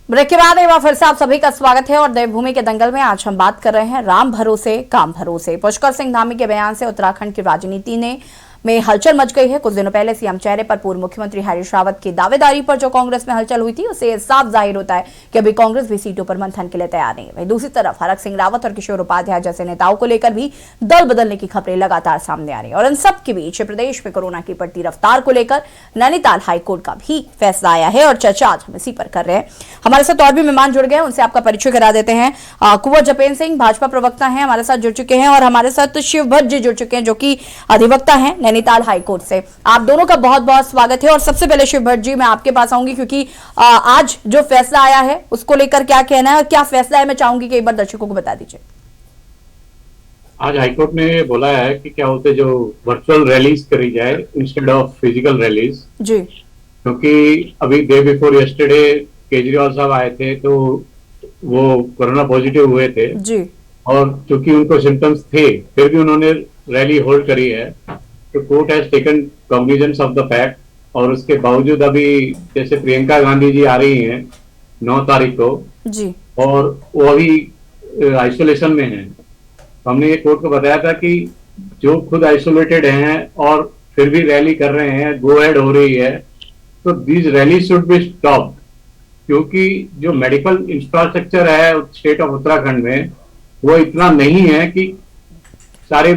ब्रेक के बाद एक बार फिर से आप सभी का स्वागत है और देवभूमि के दंगल में आज हम बात कर रहे हैं राम भरोसे काम भरोसे। पुष्कर सिंह धामी के बयान से उत्तराखंड की राजनीति में हलचल मच गई है। कुछ दिनों पहले सीएम चेहरे पर पूर्व मुख्यमंत्री हरीश रावत की दावेदारी पर जो कांग्रेस में हलचल हुई थी, उससे साफ जाहिर होता है कि अभी कांग्रेस भी सीटों पर मंथन के लिए तैयार नहीं है। वहीं दूसरी तरफ हरक सिंह रावत और किशोर उपाध्याय जैसे नेताओं को लेकर भी दल बदलने की खबरें लगातार सामने आ रही है। और इन सब के बीच प्रदेश में कोरोना की बढ़ती रफ्तार को लेकर नैनीताल हाईकोर्ट का भी फैसला आया है और चर्चा आज हम इसी पर कर रहे हैं। हमारे साथ और भी मेहमान जुड़ गए, उनसे आपका परिचय करा देते हैं। कुंवर जपेन सिंह भाजपा प्रवक्ता हैं, हमारे साथ जुड़ चुके हैं, और हमारे साथ शिव भट्ट जी जुड़ चुके हैं जो कि अधिवक्ता हैं नैनीताल हाईकोर्ट से। आप दोनों का बहुत बहुत स्वागत है। और सबसे पहले शिव भट्ट जी, मैं आपके पास आऊंगी क्योंकि आज जो फैसला आया है उसको लेकर क्या कहना है और क्या फैसला है, मैं चाहूंगी कि एक बार दर्शकों को बता दीजिए। आज हाईकोर्ट ने बोला है कि क्या बोलते जो वर्चुअल रैलीज करी जाए इंस्टेड ऑफ फिजिकल रैलीज जी, क्योंकि अभी डे बिफोर यस्टरडे केजरीवाल साहब आए थे तो वो कोरोना पॉजिटिव हुए थे जी, और चूंकि उनको सिम्टम्स थे फिर भी उन्होंने रैली होल्ड करी है, तो court has taken cognizance of the fact. और उसके बावजूद अभी जैसे प्रियंका गांधी जी आ रही हैं 9 तारीख को जी, और वो अभी आइसोलेशन में हैं, तो हमने ये कोर्ट को बताया था कि जो खुद आइसोलेटेड हैं और फिर भी रैली कर रहे हैं, गो हेड हो रही है, तो these rally should be stopped, क्योंकि जो मेडिकल इंफ्रास्ट्रक्चर है स्टेट ऑफ उत्तराखंड में वो इतना नहीं है कि सारे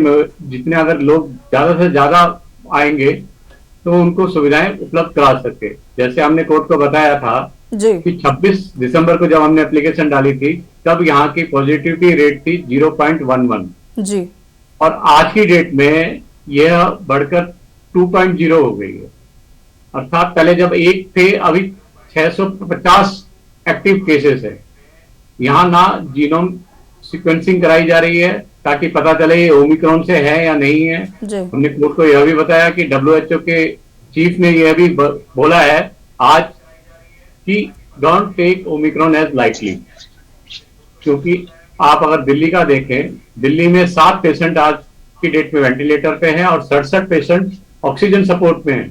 जितने अगर लोग ज्यादा से ज्यादा आएंगे तो उनको सुविधाएं उपलब्ध करा सके। जैसे हमने कोर्ट को बताया था जी, कि 26 दिसंबर को जब हमने एप्लीकेशन डाली थी तब यहाँ की पॉजिटिविटी रेट थी 0.11 जी, और आज की डेट में यह बढ़कर 2.0 हो गई है। अर्थात पहले जब 1 थे अभी 650 एक्टिव केसेस है। यहाँ ना जीनोम सीक्वेंसिंग कराई जा रही है ताकि पता चले ये ओमिक्रॉन से है या नहीं है। हमने कोर्ट को यह भी बताया कि WHO के चीफ ने यह भी बोला है आज कि don't take omicron as lightly, क्योंकि आप अगर दिल्ली का देखें, दिल्ली में 7 पेशेंट आज की डेट में वेंटिलेटर पे हैं और 67 पेशेंट ऑक्सीजन सपोर्ट में हैं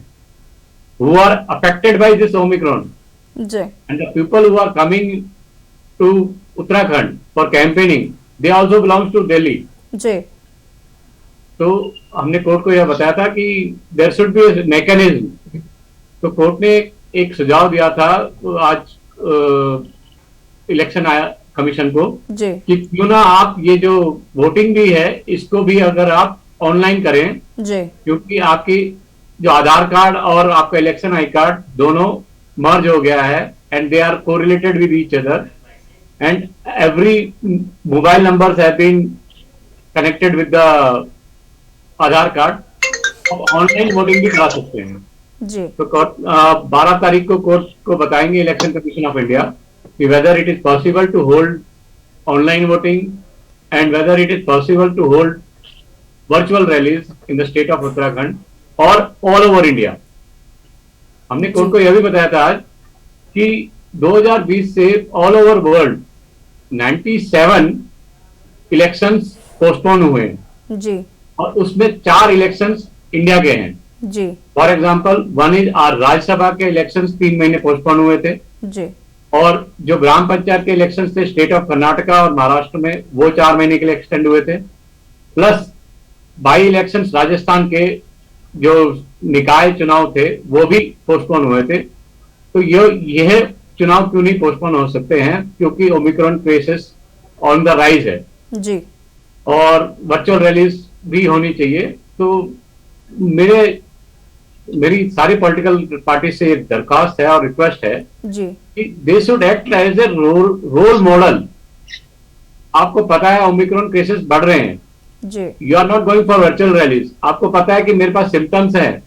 who are affected by this Omicron. And the people who are coming to Uttarakhand for campaigning, they also belongs to Delhi. जी, तो हमने कोर्ट को यह बताया था कि there should be a mechanism. तो कोर्ट ने एक सुझाव दिया था आज इलेक्शन आया कमीशन को जी, कि क्यों ना आप ये जो वोटिंग भी है इसको भी अगर आप ऑनलाइन करें जी, क्योंकि आपकी जो आधार कार्ड और आपका इलेक्शन आई कार्ड दोनों मर्ज हो गया है and they are correlated with each other and every mobile numbers have been connected with the Aadhaar card. अब ऑनलाइन वोटिंग भी करा सकते हैं जी। तो 12 तारीख को कोर्ट को बताएंगे इलेक्शन कमीशन ऑफ इंडिया कि whether it is possible to hold online voting and whether it is possible to hold virtual rallies in the state of Uttarakhand और ऑल ओवर इंडिया। हमने कोर्ट को यह भी बताया था आज कि 2020 से all over world 97 elections postpone हुए हैं जी, और उसमें 4 इलेक्शंस इंडिया के हैं जी। For example one is are Rajya Sabha के इलेक्शंस 3 महीने पोस्टपोन हुए थे जी, और जो ग्राम पंचायत के इलेक्शंस थे स्टेट ऑफ कर्नाटका और महाराष्ट्र में वो 4 महीने के लिए एक्सटेंड हुए थे, प्लस बाई इलेक्शंस राजस्थान के जो निकाय चुनाव थे वो भी पोस्टपोन हुए थे। तो यह चुनाव क्यों नहीं पोस्टपोन हो सकते हैं क्योंकि Omicron cases on the rise है जी, और वर्चुअल रैलीज भी होनी चाहिए। तो मेरी सारी पॉलिटिकल पार्टी से एक दरखास्त है और रिक्वेस्ट है जी कि they should act as a role model. आपको पता है ओमिक्रॉन केसेस बढ़ रहे हैं जी, you are not going for virtual rallies. आपको पता है कि मेरे पास सिम्टम्स हैं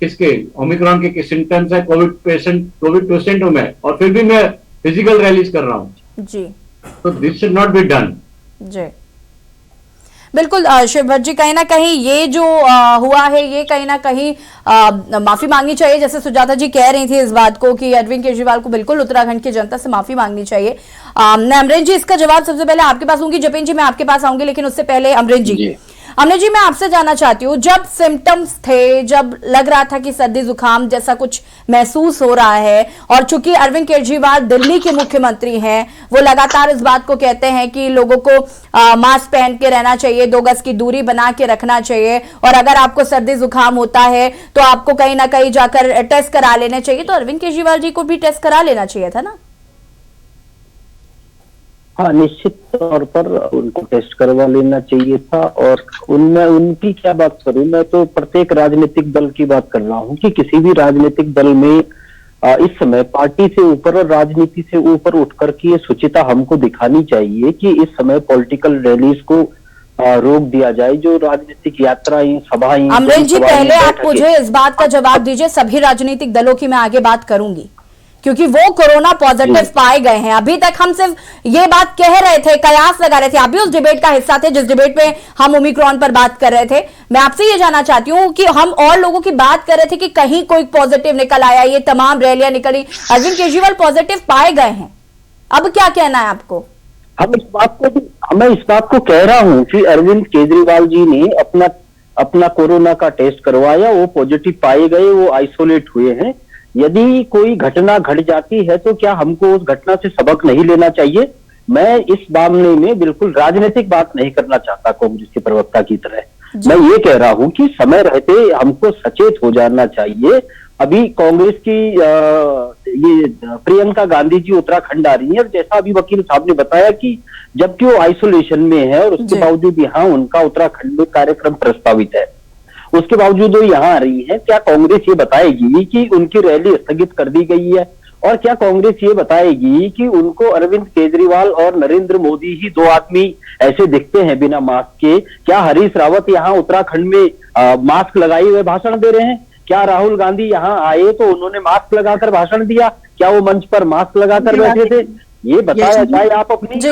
किसके ओमिक्रॉन के सिम्टम्स है, कोविड पेशेंट हूं मैं और फिर भी मैं फिजिकल रैलीज कर रहा हूं। जी, तो this should not be done. जी बिल्कुल शिव भट्ट जी, कहीं ना कहीं ये जो हुआ है ये कहीं ना कहीं माफी मांगनी चाहिए। जैसे सुजाता जी कह रही थी इस बात को कि अरविंद केजरीवाल को बिल्कुल उत्तराखंड की जनता से माफी मांगनी चाहिए। अमरेंद्र जी इसका जवाब सबसे पहले आपके पास होंगी, जपेन जी मैं आपके पास आऊंगी, लेकिन उससे पहले अमरेंद्र जी मैं आपसे जानना चाहती हूँ, जब सिम्टम्स थे, जब लग रहा था कि सर्दी जुकाम जैसा कुछ महसूस हो रहा है और चूंकि अरविंद केजरीवाल दिल्ली के मुख्यमंत्री हैं, वो लगातार इस बात को कहते हैं कि लोगों को मास्क पहन के रहना चाहिए, 2 गज की दूरी बना के रखना चाहिए और अगर आपको सर्दी जुकाम होता है तो आपको कहीं ना कहीं जाकर टेस्ट करा लेना चाहिए। तो अरविंद केजरीवाल जी को भी टेस्ट करा लेना चाहिए था ना? हाँ, निश्चित तौर पर उनको टेस्ट करवा लेना चाहिए था। और उनमें उनकी क्या बात करूं, मैं तो प्रत्येक राजनीतिक दल की बात कर रहा हूं कि किसी भी राजनीतिक दल में इस समय पार्टी से ऊपर और राजनीति से ऊपर उठकर की ये शुचिता हमको दिखानी चाहिए कि इस समय पॉलिटिकल रैलीज को रोक दिया जाए, जो राजनीतिक यात्राएं, सभाएं। अमरेंद्र जी पहले आप मुझे इस बात का जवाब दीजिए, सभी राजनीतिक दलों की मैं आगे बात करूंगी, क्योंकि वो कोरोना पॉजिटिव पाए गए हैं। अभी तक हम सिर्फ ये बात कह रहे थे, कयास लगा रहे थे। आप भी उस डिबेट का हिस्सा थे जिस डिबेट में हम ओमिक्रॉन पर बात कर रहे थे। मैं आपसे ये जानना चाहती हूँ कि हम और लोगों की बात कर रहे थे कि कहीं कोई पॉजिटिव निकल आया, ये तमाम रैलियां निकली, अरविंद केजरीवाल पॉजिटिव पाए गए हैं। अब क्या कहना है आपको? मैं इस बात को कह रहा हूं कि अरविंद केजरीवाल जी ने अपना कोरोना का टेस्ट करवाया, वो पॉजिटिव पाए गए, वो आइसोलेट हुए हैं। यदि कोई घटना घट जाती है तो क्या हमको उस घटना से सबक नहीं लेना चाहिए? मैं इस मामले में बिल्कुल राजनीतिक बात नहीं करना चाहता कांग्रेस के प्रवक्ता की तरह। मैं ये कह रहा हूं कि समय रहते हमको सचेत हो जाना चाहिए। अभी कांग्रेस की ये प्रियंका गांधी जी उत्तराखंड आ रही है, और जैसा अभी वकील साहब ने बताया कि जबकि वो आइसोलेशन में है और उसके बावजूद यहाँ उनका उत्तराखंड में कार्यक्रम प्रस्तावित है, उसके बावजूद वो यहाँ आ रही है। क्या कांग्रेस ये बताएगी कि उनकी रैली स्थगित कर दी गई है? और क्या कांग्रेस ये बताएगी कि उनको अरविंद केजरीवाल और नरेंद्र मोदी ही दो आदमी ऐसे दिखते हैं बिना मास्क के? क्या हरीश रावत यहाँ उत्तराखंड में मास्क लगाए हुए भाषण दे रहे हैं? क्या राहुल गांधी यहाँ आए तो उन्होंने मास्क लगाकर भाषण दिया? क्या वो मंच पर मास्क लगाकर बैठे थे? ये बताया जाए। आप अपनी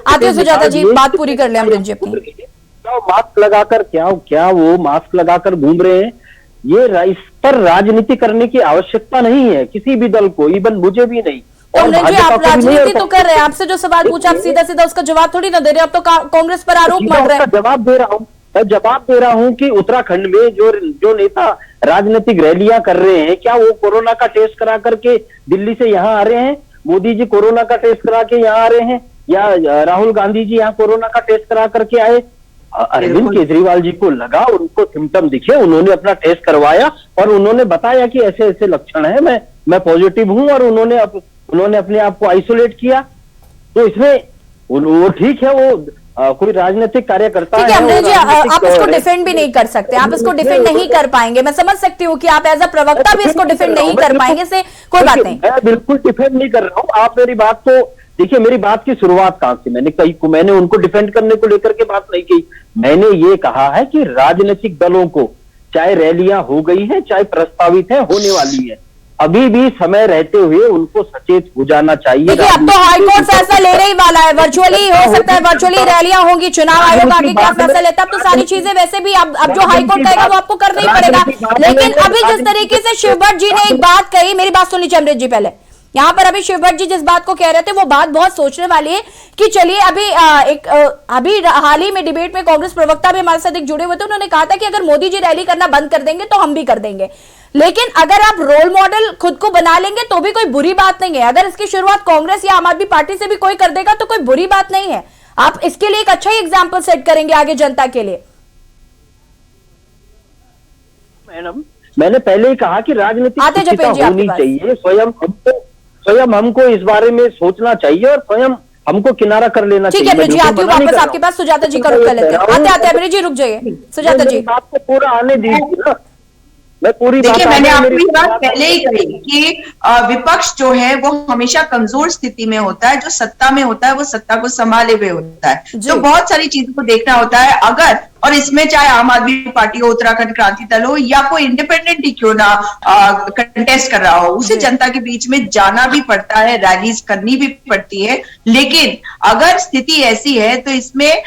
आते सुजाता जी बात पूरी कर ले अमृत जी अपनी। क्या मास्क लगाकर क्या वो मास्क लगाकर घूम रहे हैं? ये इस पर राजनीति करने की आवश्यकता नहीं है किसी भी दल को, इवन मुझे भी नहीं। अमृत जी आप राजनीति तो कर रहे हैं, आपसे जो सवाल पूछा आप सीधा सीधा उसका जवाब थोड़ी ना दे रहे, अब तो कांग्रेस पर आरोप मढ़ रहे हैं। जवाब दे रहा हूं कि उत्तराखंड में जो नेता राजनीतिक रैलियां कर रहे हैं, क्या वो कोरोना का टेस्ट करा करके दिल्ली से यहाँ आ रहे हैं? मोदी जी कोरोना का टेस्ट करा के यहाँ आ रहे हैं, या राहुल गांधी जी यहाँ कोरोना का टेस्ट करा करके आए? अरविंद केजरीवाल जी को लगा, उनको सिम्टम दिखे, उन्होंने अपना टेस्ट करवाया और उन्होंने बताया कि ऐसे ऐसे लक्षण है, मैं पॉजिटिव हूं, और उन्होंने अपने आप को आइसोलेट किया। तो इसमें वो ठीक है, वो कोई राजनीतिक कार्यकर्ता है। अमृत जी आप इसको डिफेंड भी नहीं कर सकते, आप इसको डिफेंड नहीं कर पाएंगे। मैं समझ सकती हूँ कि आप एज अ प्रवक्ता भी इसको डिफेंड नहीं कर पाएंगे, से कोई बात नहीं। मैं बिल्कुल डिफेंड नहीं कर रहा हूँ। आप मेरी बात तो देखिए, मेरी बात की शुरुआत कहां से मैंने उनको डिफेंड करने को लेकर के बात नहीं की। मैंने ये कहा है कि राजनीतिक दलों को चाहे रैलियां हो गई है, चाहे प्रस्तावित है, होने वाली है, अभी भी समय रहते हुए उनको सचेत हो जाना चाहिए। देखिए अब तो हाईकोर्ट फैसला लेने ही वाला है, वर्चुअली हो सकता है, वर्चुअली रैलियां होंगी, चुनाव आयोग आगे क्या फैसला लेता है। अब तो सारी चीजें वैसे भी अब जो हाईकोर्ट कहेगा वो आपको करना ही पड़ेगा। लेकिन अभी जिस तरीके से शिव भट्ट जी ने एक बात कही, मेरी बात सुन लीजिए अमृत जी पहले। यहाँ पर अभी शिव भट्ट जी जिस बात को कह रहे थे वो बात बहुत सोचने वाली है कि चलिए अभी हाल ही में डिबेट में कांग्रेस प्रवक्ता भी हमारे साथ जुड़े हुए थे, उन्होंने कहा था कि अगर मोदी जी रैली करना बंद कर देंगे तो हम भी कर देंगे। लेकिन अगर आप रोल मॉडल खुद को बना लेंगे तो भी कोई बुरी बात नहीं है। अगर इसकी शुरुआत कांग्रेस या आम आदमी पार्टी से भी कोई कर देगा तो कोई बुरी बात नहीं है। आप इसके लिए एक अच्छा ही एग्जाम्पल सेट करेंगे आगे जनता के लिए। मैडम, मैंने पहले ही कहा कि राजनीतिक होनी चाहिए। स्वयं हमको इस बारे में सोचना चाहिए और स्वयं हमको किनारा कर लेना चाहिए। ठीक है जी, आती हूँ वापस आपके पास। सुजाता जी का रुक कर लेते हैं। आते अमृत जी रुक जाइए। सुजाता जी आपको पूरा आने दीजिए ना, मैं पूरी देखिए मैंने आपकी बात पहले ही कही कि विपक्ष जो है वो हमेशा कमजोर स्थिति में होता है, जो सत्ता में होता है वो सत्ता को संभाले हुए होता है। तो बहुत सारी चीजों को देखना होता है। अगर और इसमें चाहे आम आदमी पार्टी हो, उत्तराखंड क्रांति दल हो, या कोई इंडिपेंडेंट ही क्यों ना कंटेस्ट कर रहा हो, उसे जनता के बीच में जाना भी पड़ता है, रैलीज करनी भी पड़ती है। लेकिन अगर स्थिति ऐसी है तो इसमें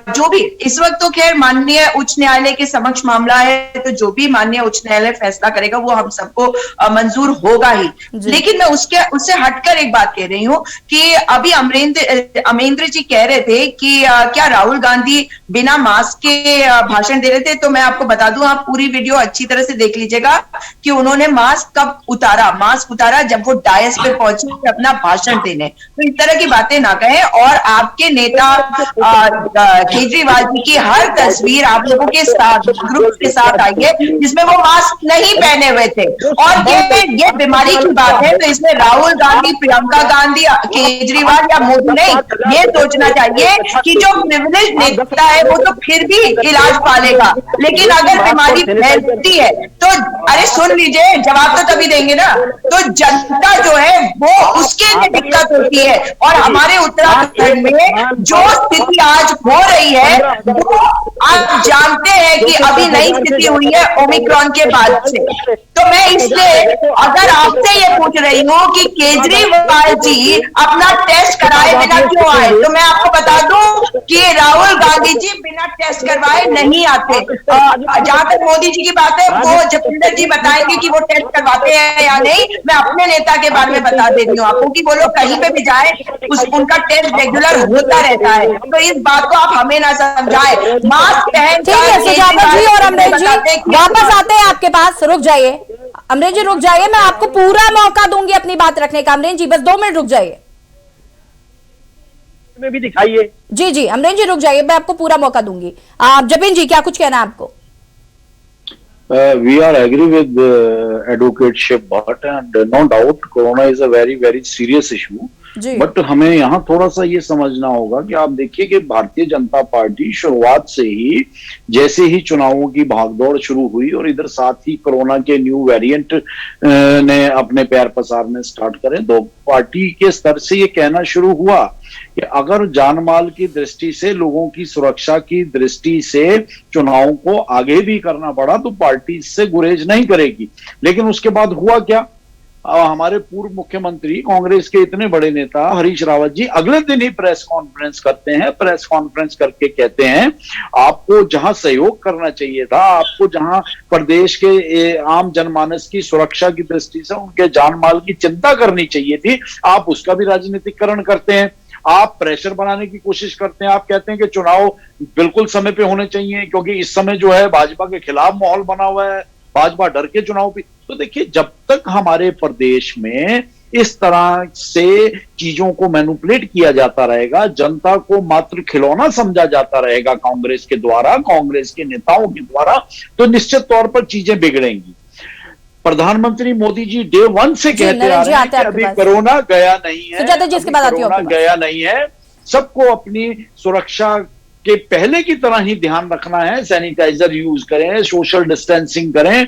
जो भी इस वक्त तो खैर माननीय उच्च न्यायालय के समक्ष मामला है, तो जो भी माननीय उच्च न्यायालय फैसला करेगा वो हम सबको मंजूर होगा ही। लेकिन मैं उससे हटकर एक बात कह रही हूँ कि अभी अमरेंद्र जी कह रहे थे कि क्या राहुल गांधी बिना मास्क के भाषण दे रहे थे। तो मैं आपको बता दूं, आप पूरी वीडियो अच्छी तरह से देख लीजिएगा कि उन्होंने मास्क कब उतारा। मास्क उतारा जब वो डायस पे पहुंचे अपना भाषण देने। तो इस तरह की बातें ना कहें। और आपके नेता केजरीवाल जी की हर तस्वीर आप लोगों के साथ ग्रुप के साथ आई है जिसमें वो मास्क नहीं पहने हुए थे। और ये बीमारी की बात है, तो इसमें राहुल गांधी, प्रियंका गांधी, केजरीवाल या मोदी नहीं, ये सोचना चाहिए कि जो प्रिविलेज नेता है वो तो फिर भी इलाज पालेगा, लेकिन अगर बीमारी फैलती है तो अरे सुन लीजिए, जवाब तो तभी देंगे ना। तो जनता जो है वो उसके लिए दिक्कत होती है। और हमारे उत्तराखंड में जो स्थिति आज हो रही है वो आप जानते हैं कि अभी नई स्थिति हुई है ओमिक्रॉन के बाद से। तो मैं इसलिए अगर आपसे ये पूछ रही हूँ कि केजरीवाल जी अपना टेस्ट कराए बिना क्यों आए, तो मैं आपको बता दूं कि राहुल गांधी जी बिना टेस्ट करवाए नहीं आते। जहां तक मोदी जी की बात है वो जतिंदर जी बताएंगे कि वो टेस्ट करवाते हैं या नहीं। मैं अपने नेता के बारे में बता देती हूँ आपको कि वो लोग कहीं पे भी जाए उनका टेस्ट रेगुलर होता रहता है। तो इस बात को आप हमें ना समझाए। मास्क पहन, ठीक है सुजाता जी और अमरेश जी वापस आते हैं आपके पास। रुक जाइए अमरेश जी, रुक जाइए, मैं आपको पूरा मौका दूंगी अपनी बात रखने का। अमरेश जी बस 2 मिनट रुक जाइए। में भी दिखाइए। जी जी अमरेश जी रुक जाइए, मैं आपको पूरा मौका दूंगी। जबिन जी क्या कुछ कहना है आपको? We are agree with Advocate Shiv Bhatt and no doubt Corona is a very serious issue. But हमें यहाँ थोड़ा सा ये समझना होगा कि आप देखिए कि भारतीय जनता पार्टी शुरुआत से ही जैसे ही चुनावों की भागदौड़ शुरू हुई और इधर साथ ही कोरोना के न्यू वेरिएंट ने अपने पैर पसारने स्टार्ट करे, तो पार्टी के स्तर से ये कहना शुरू हुआ कि अगर जानमाल की दृष्टि से, लोगों की सुरक्षा की दृष्टि से चुनाव को आगे भी करना पड़ा तो पार्टी इससे गुरेज नहीं करेगी। लेकिन उसके बाद हुआ क्या, हमारे पूर्व मुख्यमंत्री कांग्रेस के इतने बड़े नेता हरीश रावत जी अगले दिन ही प्रेस कॉन्फ्रेंस करते हैं। प्रेस कॉन्फ्रेंस करके कहते हैं आपको जहां सहयोग करना चाहिए था, आपको जहां प्रदेश के आम जनमानस की सुरक्षा की दृष्टि से उनके जान माल की चिंता करनी चाहिए थी, आप उसका भी राजनीतिकरण करते हैं। आप प्रेशर बनाने की कोशिश करते हैं। आप कहते हैं कि चुनाव बिल्कुल समय पे होने चाहिए क्योंकि इस समय जो है भाजपा के खिलाफ माहौल बना हुआ है, भाजपा डर के चुनाव भी। तो देखिए, जब तक हमारे प्रदेश में इस तरह से चीजों को मैनिपुलेट किया जाता रहेगा, जनता को मात्र खिलौना समझा जाता रहेगा कांग्रेस के द्वारा, कांग्रेस के नेताओं के द्वारा, तो निश्चित तौर पर चीजें बिगड़ेंगी। प्रधानमंत्री मोदी जी डे 1 से कहते आ रहे हैं कि अभी कोरोना गया नहीं है, कोरोना गया नहीं है, सबको अपनी सुरक्षा के पहले की तरह ही ध्यान रखना है, सैनिटाइजर यूज करें, सोशल डिस्टेंसिंग करें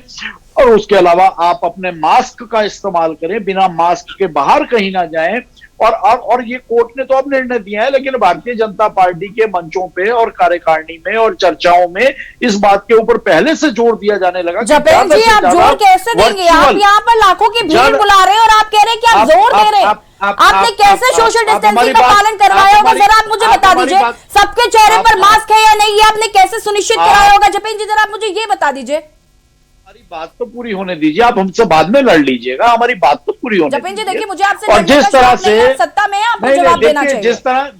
और उसके अलावा आप अपने मास्क का इस्तेमाल करें, बिना मास्क के बाहर कहीं ना जाएं। और ये कोर्ट ने तो अब निर्णय दिया है, लेकिन भारतीय जनता पार्टी के मंचों पे और कार्यकारिणी में और चर्चाओं में इस बात के ऊपर पहले से जोर दिया जाने लगा। जपेन जी आप जोर कैसे देंगे? आप यहाँ पर लाखों की भीड़ बुला रहे हैं और आप कह रहे हैं कि आप जोर दे रहे हैं। आपने कैसे सोशल डिस्टेंसिंग का पालन करवाया होगा, जरा आप मुझे बता दीजिए। सबके चेहरे पर मास्क है या नहीं, ये आपने कैसे सुनिश्चित कराया होगा? जपेन जी जरा आप मुझे ये बता दीजिए। हमारी बात तो पूरी होने दीजिए, आप हमसे बाद में लड़ लीजिएगा, हमारी बात तो पूरी होने जपेन जी देखिए, मुझे आपसे और जिस तरह से सत्ता में आपको जवाब देना चाहिए।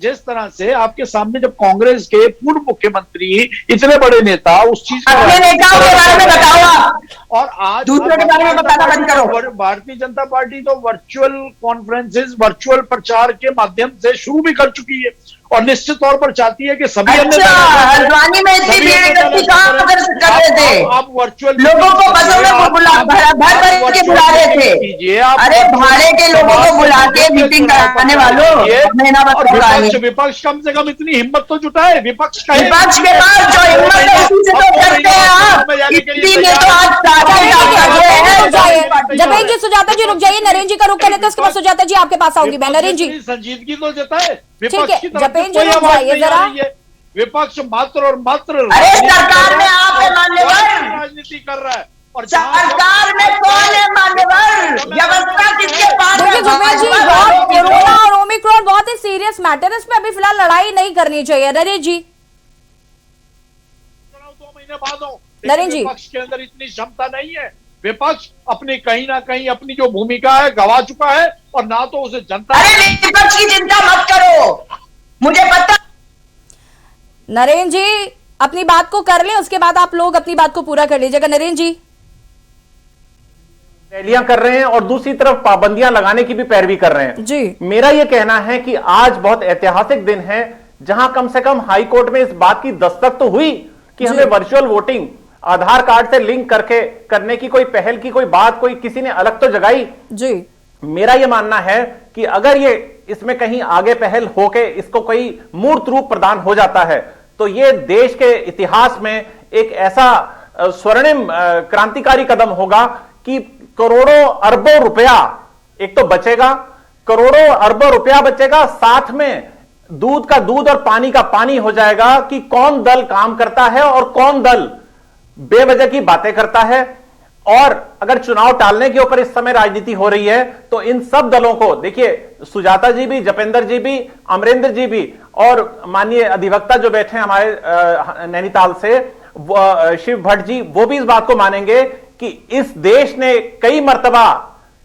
जिस तरह से आपके सामने जब कांग्रेस के पूर्व मुख्यमंत्री इतने बड़े नेता उस चीज अपने नेताओं के बारे में बताओ और आज दूसरे के बारे में बताना बंद करो। भारतीय जनता पार्टी तो वर्चुअल कॉन्फ्रेंसेस, वर्चुअल प्रचार के माध्यम से शुरू भी कर चुकी है और निश्चित तौर पर चाहती है कि सभी हल्द्वानी में इतनी भीड़ इकट्ठी कहाँ कर रहे थे? आप वर्चुअल लोगों को बसों में भर के बुला रहे थे। अरे भाड़े के लोगों को बुला के मीटिंग कराने वालों, विपक्ष कम से कम इतनी हिम्मत तो जुटाए। विपक्ष के पास जो हिम्मत है उसी से तो करते हैं आप। इसीलिए तो आज जपेन जी, सुजाता जी रुक जाइए, नरेंद्र जी का रुक कर लेते हैं, उसके बाद सुजाता जी आपके पास आऊंगी मैं। नरेंद्र जी संजीदगी तो जताए, ठीक है जपेन जी रुक जाइए जरा। विपक्ष मात्र और मात्र अरे सरकार में आप है मान्यवर, राजनीति कर रहा है और सरकार में कौन है मान्यवर? व्यवस्था किसके पास है? जपेन जी, कोरोना और ओमिक्रॉन बहुत ही सीरियस मैटर है, इसमें अभी फिलहाल लड़ाई नहीं करनी चाहिए। नरेंद्र जी 2 महीने बाद हो, नरेंद्र जी विपक्ष के अंदर इतनी क्षमता नहीं है। विपक्ष अपनी कहीं ना कहीं अपनी जो भूमिका है गवा चुका है और ना तो उसे जनता। अरे विपक्ष की चिंता मत करो, मुझे पता। नरेंद्र जी अपनी बात को कर लें, उसके बाद आप लोग अपनी बात को पूरा कर लीजिएगा। नरेंद्र जी रैलियां कर रहे हैं और दूसरी तरफ पाबंदियां लगाने की भी पैरवी कर रहे हैं जी। मेरा यह कहना है कि आज बहुत ऐतिहासिक दिन है जहां कम से कम हाई कोर्ट में इस बात की दस्तक तो हुई कि हमें वर्चुअल वोटिंग आधार कार्ड से लिंक करके करने की कोई पहल की कोई बात कोई किसी ने अलग तो जगाई जी। मेरा यह मानना है कि अगर ये इसमें कहीं आगे पहल होके इसको कोई मूर्त रूप प्रदान हो जाता है तो ये देश के इतिहास में एक ऐसा स्वर्णिम क्रांतिकारी कदम होगा कि करोड़ों अरबों रुपया एक तो बचेगा, करोड़ों अरबों रुपया बचेगा, साथ में दूध का दूध और पानी का पानी हो जाएगा कि कौन दल काम करता है और कौन दल बेवजह की बातें करता है। और अगर चुनाव टालने के ऊपर इस समय राजनीति हो रही है तो इन सब दलों को देखिए, सुजाता जी भी, जपेंद्र जी भी, अमरेंद्र जी भी और माननीय अधिवक्ता जो बैठे हैं हमारे नैनीताल से, शिव भट्ट जी, वो भी इस बात को मानेंगे कि इस देश ने कई मर्तबा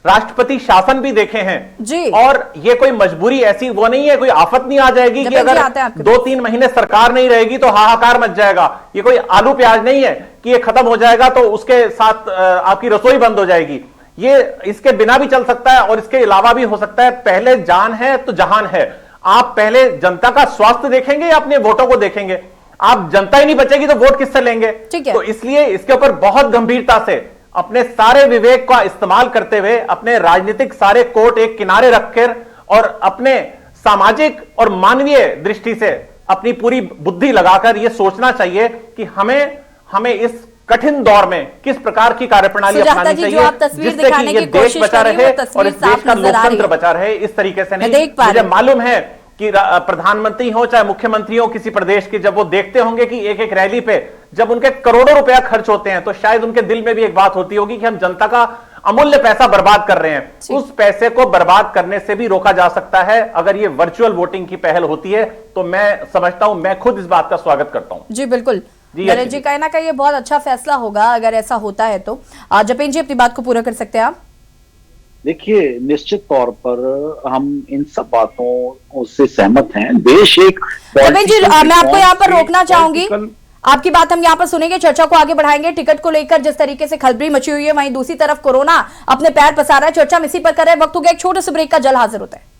राष्ट्रपति शासन भी देखे हैं जी। और ये कोई मजबूरी ऐसी वो नहीं है, कोई आफत नहीं आ जाएगी कि अगर 2-3 महीने सरकार नहीं रहेगी तो हाहाकार मच जाएगा। ये कोई आलू प्याज नहीं है कि ये खत्म हो जाएगा तो उसके साथ आपकी रसोई बंद हो जाएगी। ये इसके बिना भी चल सकता है और इसके अलावा भी हो सकता है। पहले जान है तो जहान है। आप पहले जनता का स्वास्थ्य देखेंगे या अपने वोटों को देखेंगे? आप जनता ही नहीं बचेगी तो वोट किससे लेंगे? तो इसलिए इसके ऊपर बहुत गंभीरता से अपने सारे विवेक का इस्तेमाल करते हुए, अपने राजनीतिक सारे कोट एक किनारे रखकर और अपने सामाजिक और मानवीय दृष्टि से अपनी पूरी बुद्धि लगाकर यह सोचना चाहिए कि हमें इस कठिन दौर में किस प्रकार की कार्यप्रणाली अपनानी चाहिए जिससे कि ये देश बचा रहे और इस देश का लोकतंत्र बचा रहे। इस तरीके से नहीं। मुझे मालूम है कि प्रधानमंत्री हो चाहे मुख्यमंत्री हो किसी प्रदेश के, जब वो देखते होंगे कि एक एक रैली पे जब उनके करोड़ों रुपया खर्च होते हैं तो शायद उनके दिल में भी एक बात होती होगी कि हम जनता का अमूल्य पैसा बर्बाद कर रहे हैं। उस पैसे को बर्बाद करने से भी रोका जा सकता है अगर ये वर्चुअल वोटिंग की पहल होती है। तो मैं समझता हूं, मैं खुद इस बात का स्वागत करता हूं। जी बिल्कुल नरेश जी, कहना का ये बहुत अच्छा फैसला होगा अगर ऐसा होता है तो। जपेंद्र जी अपनी बात को पूरा कर सकते हैं आप। देखिए, निश्चित तौर पर हम इन सब बातों से सहमत हैं। देश एक जपेंद्र जी, मैं आपको यहाँ पर रोकना चाहूंगी। आपकी बात हम यहाँ पर सुनेंगे, चर्चा को आगे बढ़ाएंगे। टिकट को लेकर जिस तरीके से खलबली मची हुई है, वहीं दूसरी तरफ कोरोना अपने पैर पसार रहा है। चर्चा हम इसी पर कर रहे हैं। वक्त हो गया एक छोटे से ब्रेक का, जल्द हाजिर होता है।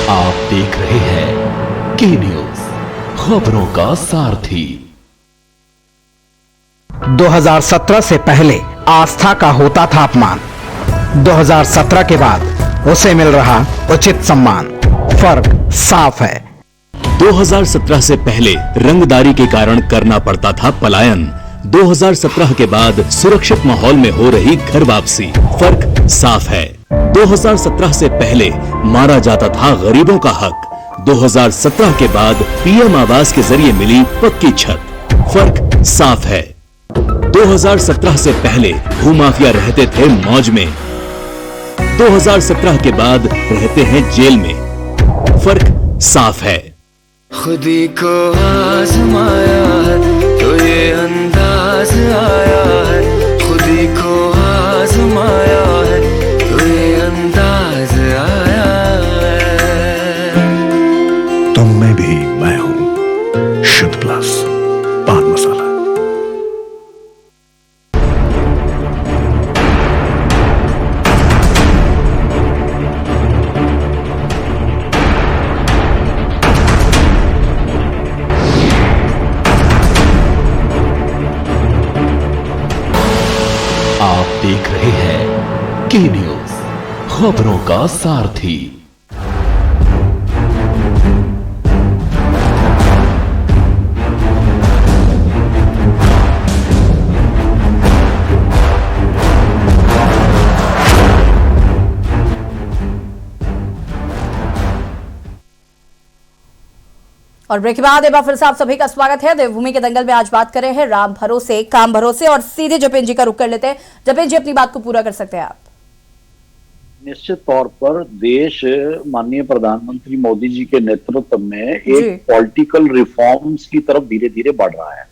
आप देख रहे हैं के न्यूज, खबरों का सारथी। 2017 से पहले आस्था का होता था अपमान, 2017 के बाद उसे मिल रहा उचित सम्मान। फर्क साफ है। 2017 से पहले रंगदारी के कारण करना पड़ता था पलायन, 2017 के बाद सुरक्षित माहौल में हो रही घर वापसी। फर्क साफ है। 2017 से पहले मारा जाता था गरीबों का हक, 2017 के बाद पीएम आवास के जरिए मिली पक्की छत। फर्क साफ है। 2017 से पहले भूमाफिया रहते थे मौज में, 2017 के बाद रहते हैं जेल में। फर्क साफ है। खुदी को आजमाया है तो ये अंदाज आया है, खुदी को आजमाया है तो ये अंदाज आया है। तुम में भी मैं हूं, शुद्ध प्लस पान मसाला। आप देख रहे हैं के न्यूज, खबरों का सारथी। और ब्रेक के बाद एक बार फिर से आप सभी का स्वागत है। देवभूमि के दंगल में आज बात कर रहे हैं राम भरोसे काम भरोसे, और सीधे जपेंद्र जी का रुख कर लेते हैं। जपेंद्र जी अपनी बात को पूरा कर सकते हैं आप। निश्चित तौर पर देश माननीय प्रधानमंत्री मोदी जी के नेतृत्व में एक पॉलिटिकल रिफॉर्म्स की तरफ धीरे धीरे बढ़ रहा है।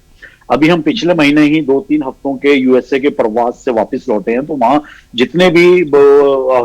अभी हम पिछले महीने ही 2-3 हफ्तों के यूएसए के प्रवास से वापस लौटे हैं, तो वहां जितने भी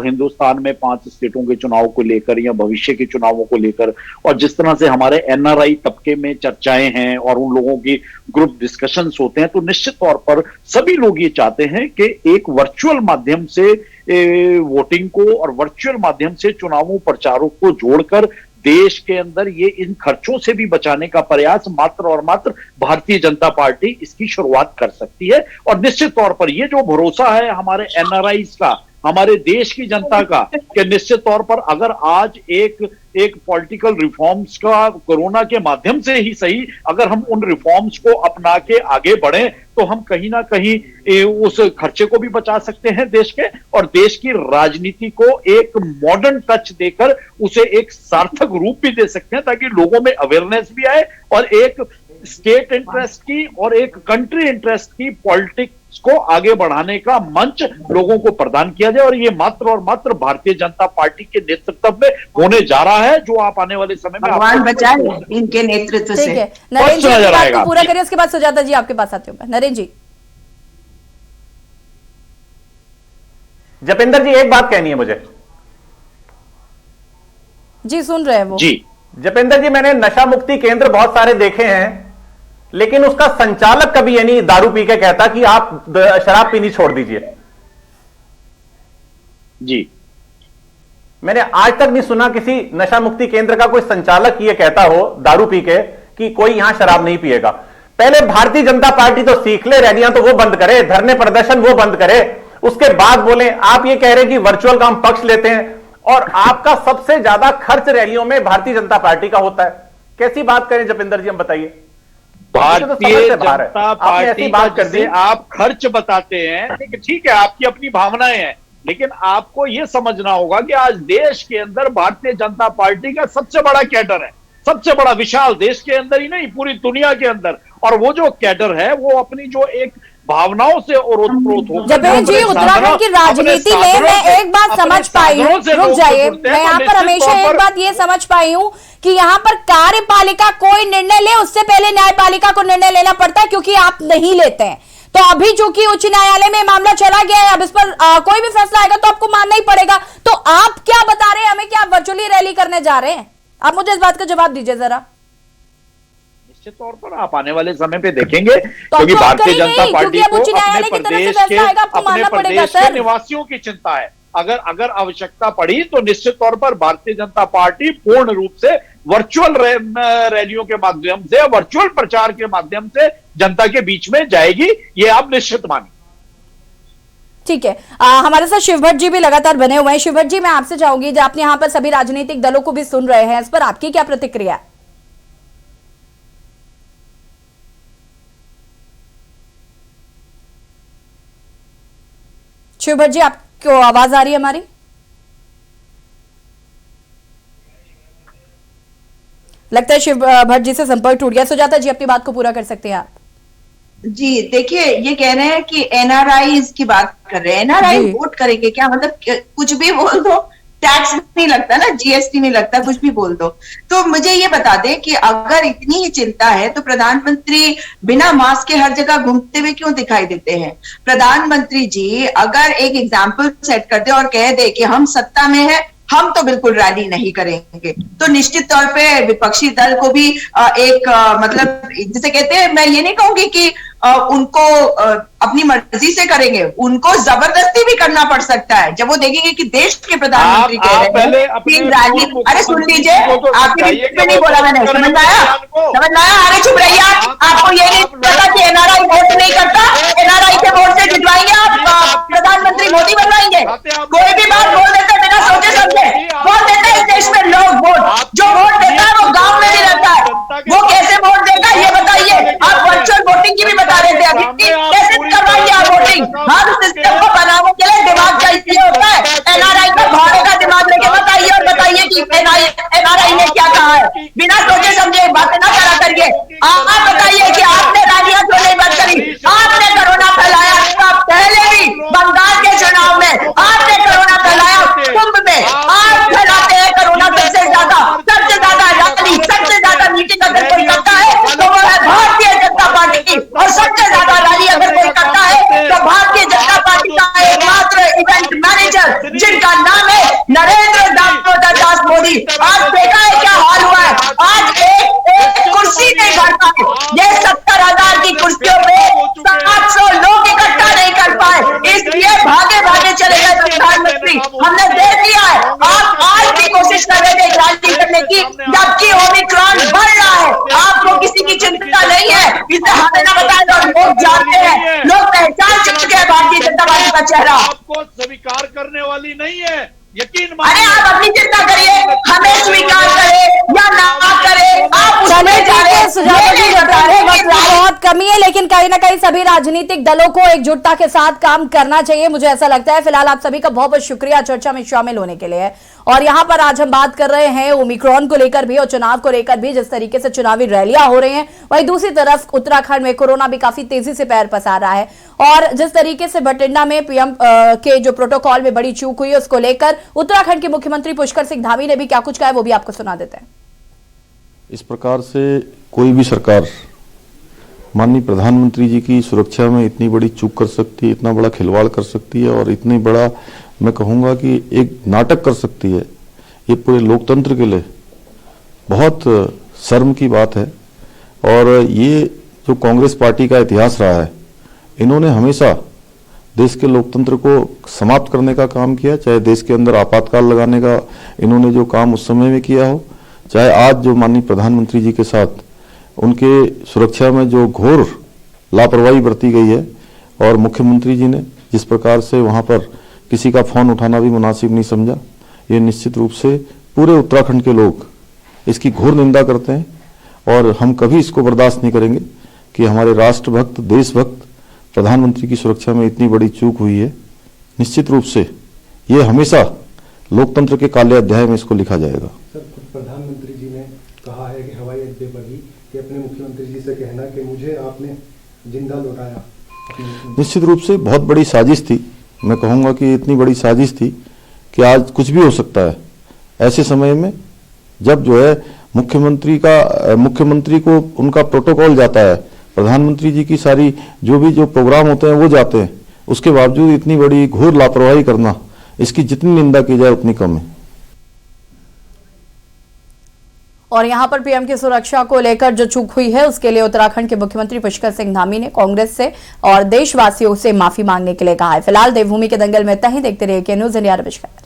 हिंदुस्तान में 5 स्टेटों के चुनाव को लेकर या भविष्य के चुनावों को लेकर, और जिस तरह से हमारे एनआरआई तबके में चर्चाएं हैं और उन लोगों की ग्रुप डिस्कशंस होते हैं, तो निश्चित तौर पर सभी लोग ये चाहते हैं कि एक वर्चुअल माध्यम से वोटिंग को और वर्चुअल माध्यम से चुनावों प्रचारों को जोड़कर देश के अंदर ये इन खर्चों से भी बचाने का प्रयास मात्र और मात्र भारतीय जनता पार्टी इसकी शुरुआत कर सकती है। और निश्चित तौर पर ये जो भरोसा है हमारे एनआरआईज का, हमारे देश की जनता का, कि निश्चित तौर पर अगर आज एक पॉलिटिकल रिफॉर्म्स का कोरोना के माध्यम से ही सही, अगर हम उन रिफॉर्म्स को अपना के आगे बढ़े तो हम कहीं ना कहीं उस खर्चे को भी बचा सकते हैं देश के, और देश की राजनीति को एक मॉडर्न टच देकर उसे एक सार्थक रूप भी दे सकते हैं, ताकि लोगों में अवेयरनेस भी आए और एक स्टेट इंटरेस्ट की और एक कंट्री इंटरेस्ट की पॉलिटिक्स को आगे बढ़ाने का मंच लोगों को प्रदान किया जाए। और ये मात्र और मात्र भारतीय जनता पार्टी के नेतृत्व में होने जा रहा है, जो आप आने वाले समय में भगवान बचाए इनके नेतृत्व से। ठीक है, नरेंद्र जी की बात को पूरा करिए, उसके बाद सुजाता जी आपके पास आते हूँ। नरेंद्र जी। जपेंद्र जी, एक बात कहनी है मुझे। जी सुन रहे हैं वो। जी जपेंद्र जी, मैंने नशा मुक्ति केंद्र बहुत सारे देखे हैं, लेकिन उसका संचालक कभी यानी दारू पी के कहता कि आप शराब पीनी छोड़ दीजिए। जी, मैंने आज तक नहीं सुना किसी नशा मुक्ति केंद्र का कोई संचालक ये कहता हो दारू पी के कि कोई यहां शराब नहीं पिएगा। पहले भारतीय जनता पार्टी तो सीख ले, रैलियां तो वो बंद करे, धरने प्रदर्शन वो बंद करे, उसके बाद बोले। आप ये कह रहे हैं कि वर्चुअल का हम पक्ष लेते हैं, और आपका सबसे ज्यादा खर्च रैलियों में भारतीय जनता पार्टी का होता है। कैसी बात करें जपेंद्र जी, हम बताइए। भारतीय जनता पार्टी बात करते हैं, आप खर्च बताते हैं, लेकिन ठीक है आपकी अपनी भावनाएं हैं, लेकिन आपको यह समझना होगा कि आज देश के अंदर भारतीय जनता पार्टी का सबसे बड़ा कैडर है, सबसे बड़ा विशाल, देश के अंदर ही नहीं पूरी दुनिया के अंदर। और वो जो कैडर है वो अपनी जो एक भावनाओं से और ओतप्रोत होकर जपेंद्र जी, उत्तराखंड की राजनीति में मैं एक बात समझ पाई हूँ, रुक जाइए, मैं यहाँ पर हमेशा एक बात ये समझ पाई हूँ कि यहाँ पर कार्यपालिका कोई निर्णय ले उससे पहले न्यायपालिका को निर्णय लेना पड़ता है, क्योंकि आप नहीं लेते हैं। तो अभी चूंकि उच्च न्यायालय में मामला चला गया है, अब इस पर कोई भी फैसला आएगा तो आपको मानना ही पड़ेगा। तो आप क्या बता रहे हैं हमें कि आप वर्चुअली रैली करने जा रहे हैं? आप मुझे इस बात का जवाब दीजिए जरा। निश्चित तौर पर आप आने वाले समय पे देखेंगे, क्योंकि भारतीय जनता पार्टी को अपने प्रदेश के निवासियों की चिंता है। अगर आवश्यकता पड़ी तो निश्चित तौर पर भारतीय जनता पार्टी पूर्ण रूप से वर्चुअल रैलियों के माध्यम से, वर्चुअल प्रचार के माध्यम से जनता के बीच में जाएगी, ये आप निश्चित मानिए। ठीक है, हमारे साथ शिव भट्ट जी भी लगातार बने हुए हैं। शिव भट्ट जी, मैं आपसे चाहूंगी, जब आपने यहाँ पर सभी राजनीतिक दलों को भी सुन रहे हैं, इस पर आपकी क्या प्रतिक्रिया? शिव भट्ट जी, आपको आवाज आ रही है हमारी? लगता है शिव भट्ट जी से संपर्क टूट गया। सुजाता जी, अपनी बात को पूरा कर सकते हैं आप। जी देखिए, ये कह रहे हैं कि एनआरआईज की बात कर रहे हैं, एनआरआई वोट करेंगे क्या? मतलब कुछ भी बोल दो, टैक्स नहीं लगता ना, जीएसटी नहीं लगता, कुछ भी बोल दो। तो मुझे ये बता दें कि अगर इतनी ही चिंता है तो प्रधानमंत्री बिना मास्क के हर जगह घूमते हुए क्यों दिखाई देते हैं? प्रधानमंत्री जी अगर एक एग्जाम्पल सेट कर दे और कह दे कि हम सत्ता में है, हम तो बिल्कुल रैली नहीं करेंगे, तो निश्चित तौर पे विपक्षी दल को भी मतलब जिसे कहते हैं, मैं ये नहीं कहूंगी कि उनको अपनी मर्जी से करेंगे, उनको जबरदस्ती भी करना पड़ सकता है जब वो देखेंगे कि देश के प्रधानमंत्री कह रहे हैं कि रैली। अरे सुन लीजिए, आपके बीच में नहीं बोला मैंने, समझ आया? अरे चुप रहिए आप। आपको ये नहीं पता कि एनआरआई वोट नहीं करता? एनआरआई के वोट से जितवाएंगे आप प्रधानमंत्री मोदी बनवाएंगे? कोई भी बात बोल देते बिना सोचे समझे, बोल देते इस देश में लोग वोट, जो वोट देता है वो गाँव में भी रहता है, वो कैसे वोट देगा ये बताइए। आप वर्चुअल वोटिंग की भी बता रहे थे अभी, कैसे करवाइए आप वोटिंग? हर सिस्टम को बनाने के लिए दिमाग चाहिए होता है। एनआरआई का भाड़े का दिमाग लेके बताइए और बताइए कि एनआरआई ने क्या कहा है, बिना सोचे समझे बातें ना करा करिए। आप बताइए कि आपने रैलियां क्यों नहीं बंद करी? आपने कोरोना फैलाया, पहले भी बंगाल के चुनाव में आपने कोरोना प्रधानमंत्री, हमने देख लिया है। आप आज भी कोशिश कर रहे थे राजनीति करने की, जबकि ओमिक्रॉन बढ़ रहा है। आपको किसी की चिंता नहीं है, इसे हमें ना बताएं, लोग जानते हैं, लोग पहचान चुके हैं भारतीय जनता पार्टी का चेहरा। आपको स्वीकार करने वाली नहीं है, यकीन अरे आप अपनी चिंता करिए, हमें स्वीकार करें या ना करें, आप बहुत कमी है, लेकिन कहीं ना कहीं सभी राजनीतिक दलों को एकजुटता के साथ काम करना चाहिए, मुझे ऐसा लगता है। फिलहाल आप सभी का बहुत बहुत शुक्रिया चर्चा में शामिल होने के लिए। और यहाँ पर आज हम बात कर रहे हैं ओमिक्रॉन को लेकर भी और चुनाव को लेकर भी, जिस तरीके से चुनावी रैलियां हो रही हैं, वहीं दूसरी तरफ उत्तराखंड में कोरोना भी काफी तेजी से पैर पसार रहा है। और जिस तरीके से बठिंडा में पीएम के जो प्रोटोकॉल में बड़ी चूक हुई है, उसको लेकर उत्तराखंड के मुख्यमंत्री पुष्कर सिंह धामी ने भी क्या कुछ कहा है, वो भी आपको सुना देते हैं। इस प्रकार से कोई भी सरकार माननीय प्रधानमंत्री जी की सुरक्षा में इतनी बड़ी चूक कर सकती है, इतना बड़ा खिलवाड़ कर सकती है और इतनी बड़ा, मैं कहूंगा कि एक नाटक कर सकती है, ये पूरे लोकतंत्र के लिए बहुत शर्म की बात है। और ये जो कांग्रेस पार्टी का इतिहास रहा है, इन्होंने हमेशा देश के लोकतंत्र को समाप्त करने का काम किया, चाहे देश के अंदर आपातकाल लगाने का इन्होंने जो काम उस समय में किया हो, चाहे आज जो माननीय प्रधानमंत्री जी के साथ उनके सुरक्षा में जो घोर लापरवाही बरती गई है और मुख्यमंत्री जी ने जिस प्रकार से वहां पर किसी का फोन उठाना भी मुनासिब नहीं समझा, ये निश्चित रूप से पूरे उत्तराखंड के लोग इसकी घोर निंदा करते हैं। और हम कभी इसको बर्दाश्त नहीं करेंगे कि हमारे राष्ट्रभक्त, देशभक्त प्रधानमंत्री की सुरक्षा में इतनी बड़ी चूक हुई है। निश्चित रूप से ये हमेशा लोकतंत्र के काले अध्याय में इसको लिखा जाएगा। सर, प्रधानमंत्री जी ने कहा है कि हवाई अड्डे पर ही कि अपने मुख्यमंत्री जी से कहना कि मुझे आपने जिंदा लौटाया। निश्चित रूप से बहुत बड़ी साजिश थी, मैं कहूंगा कि इतनी बड़ी साजिश थी कि आज कुछ भी हो सकता है। ऐसे समय में जब जो है मुख्यमंत्री को उनका प्रोटोकॉल जाता है, प्रधानमंत्री जी की सारी जो प्रोग्राम होते हैं वो जाते हैं, उसके बावजूद इतनी बड़ी घोर लापरवाही करना, इसकी जितनी निंदा की जाए उतनी कम है। और यहां पर पीएम की सुरक्षा को लेकर जो चूक हुई है, उसके लिए उत्तराखंड के मुख्यमंत्री पुष्कर सिंह धामी ने कांग्रेस से और देशवासियों से माफी मांगने के लिए कहा है। फिलहाल देवभूमि के दंगल में इतना ही। देखते रहिए के न्यूज़ इंडिया। नमस्कार।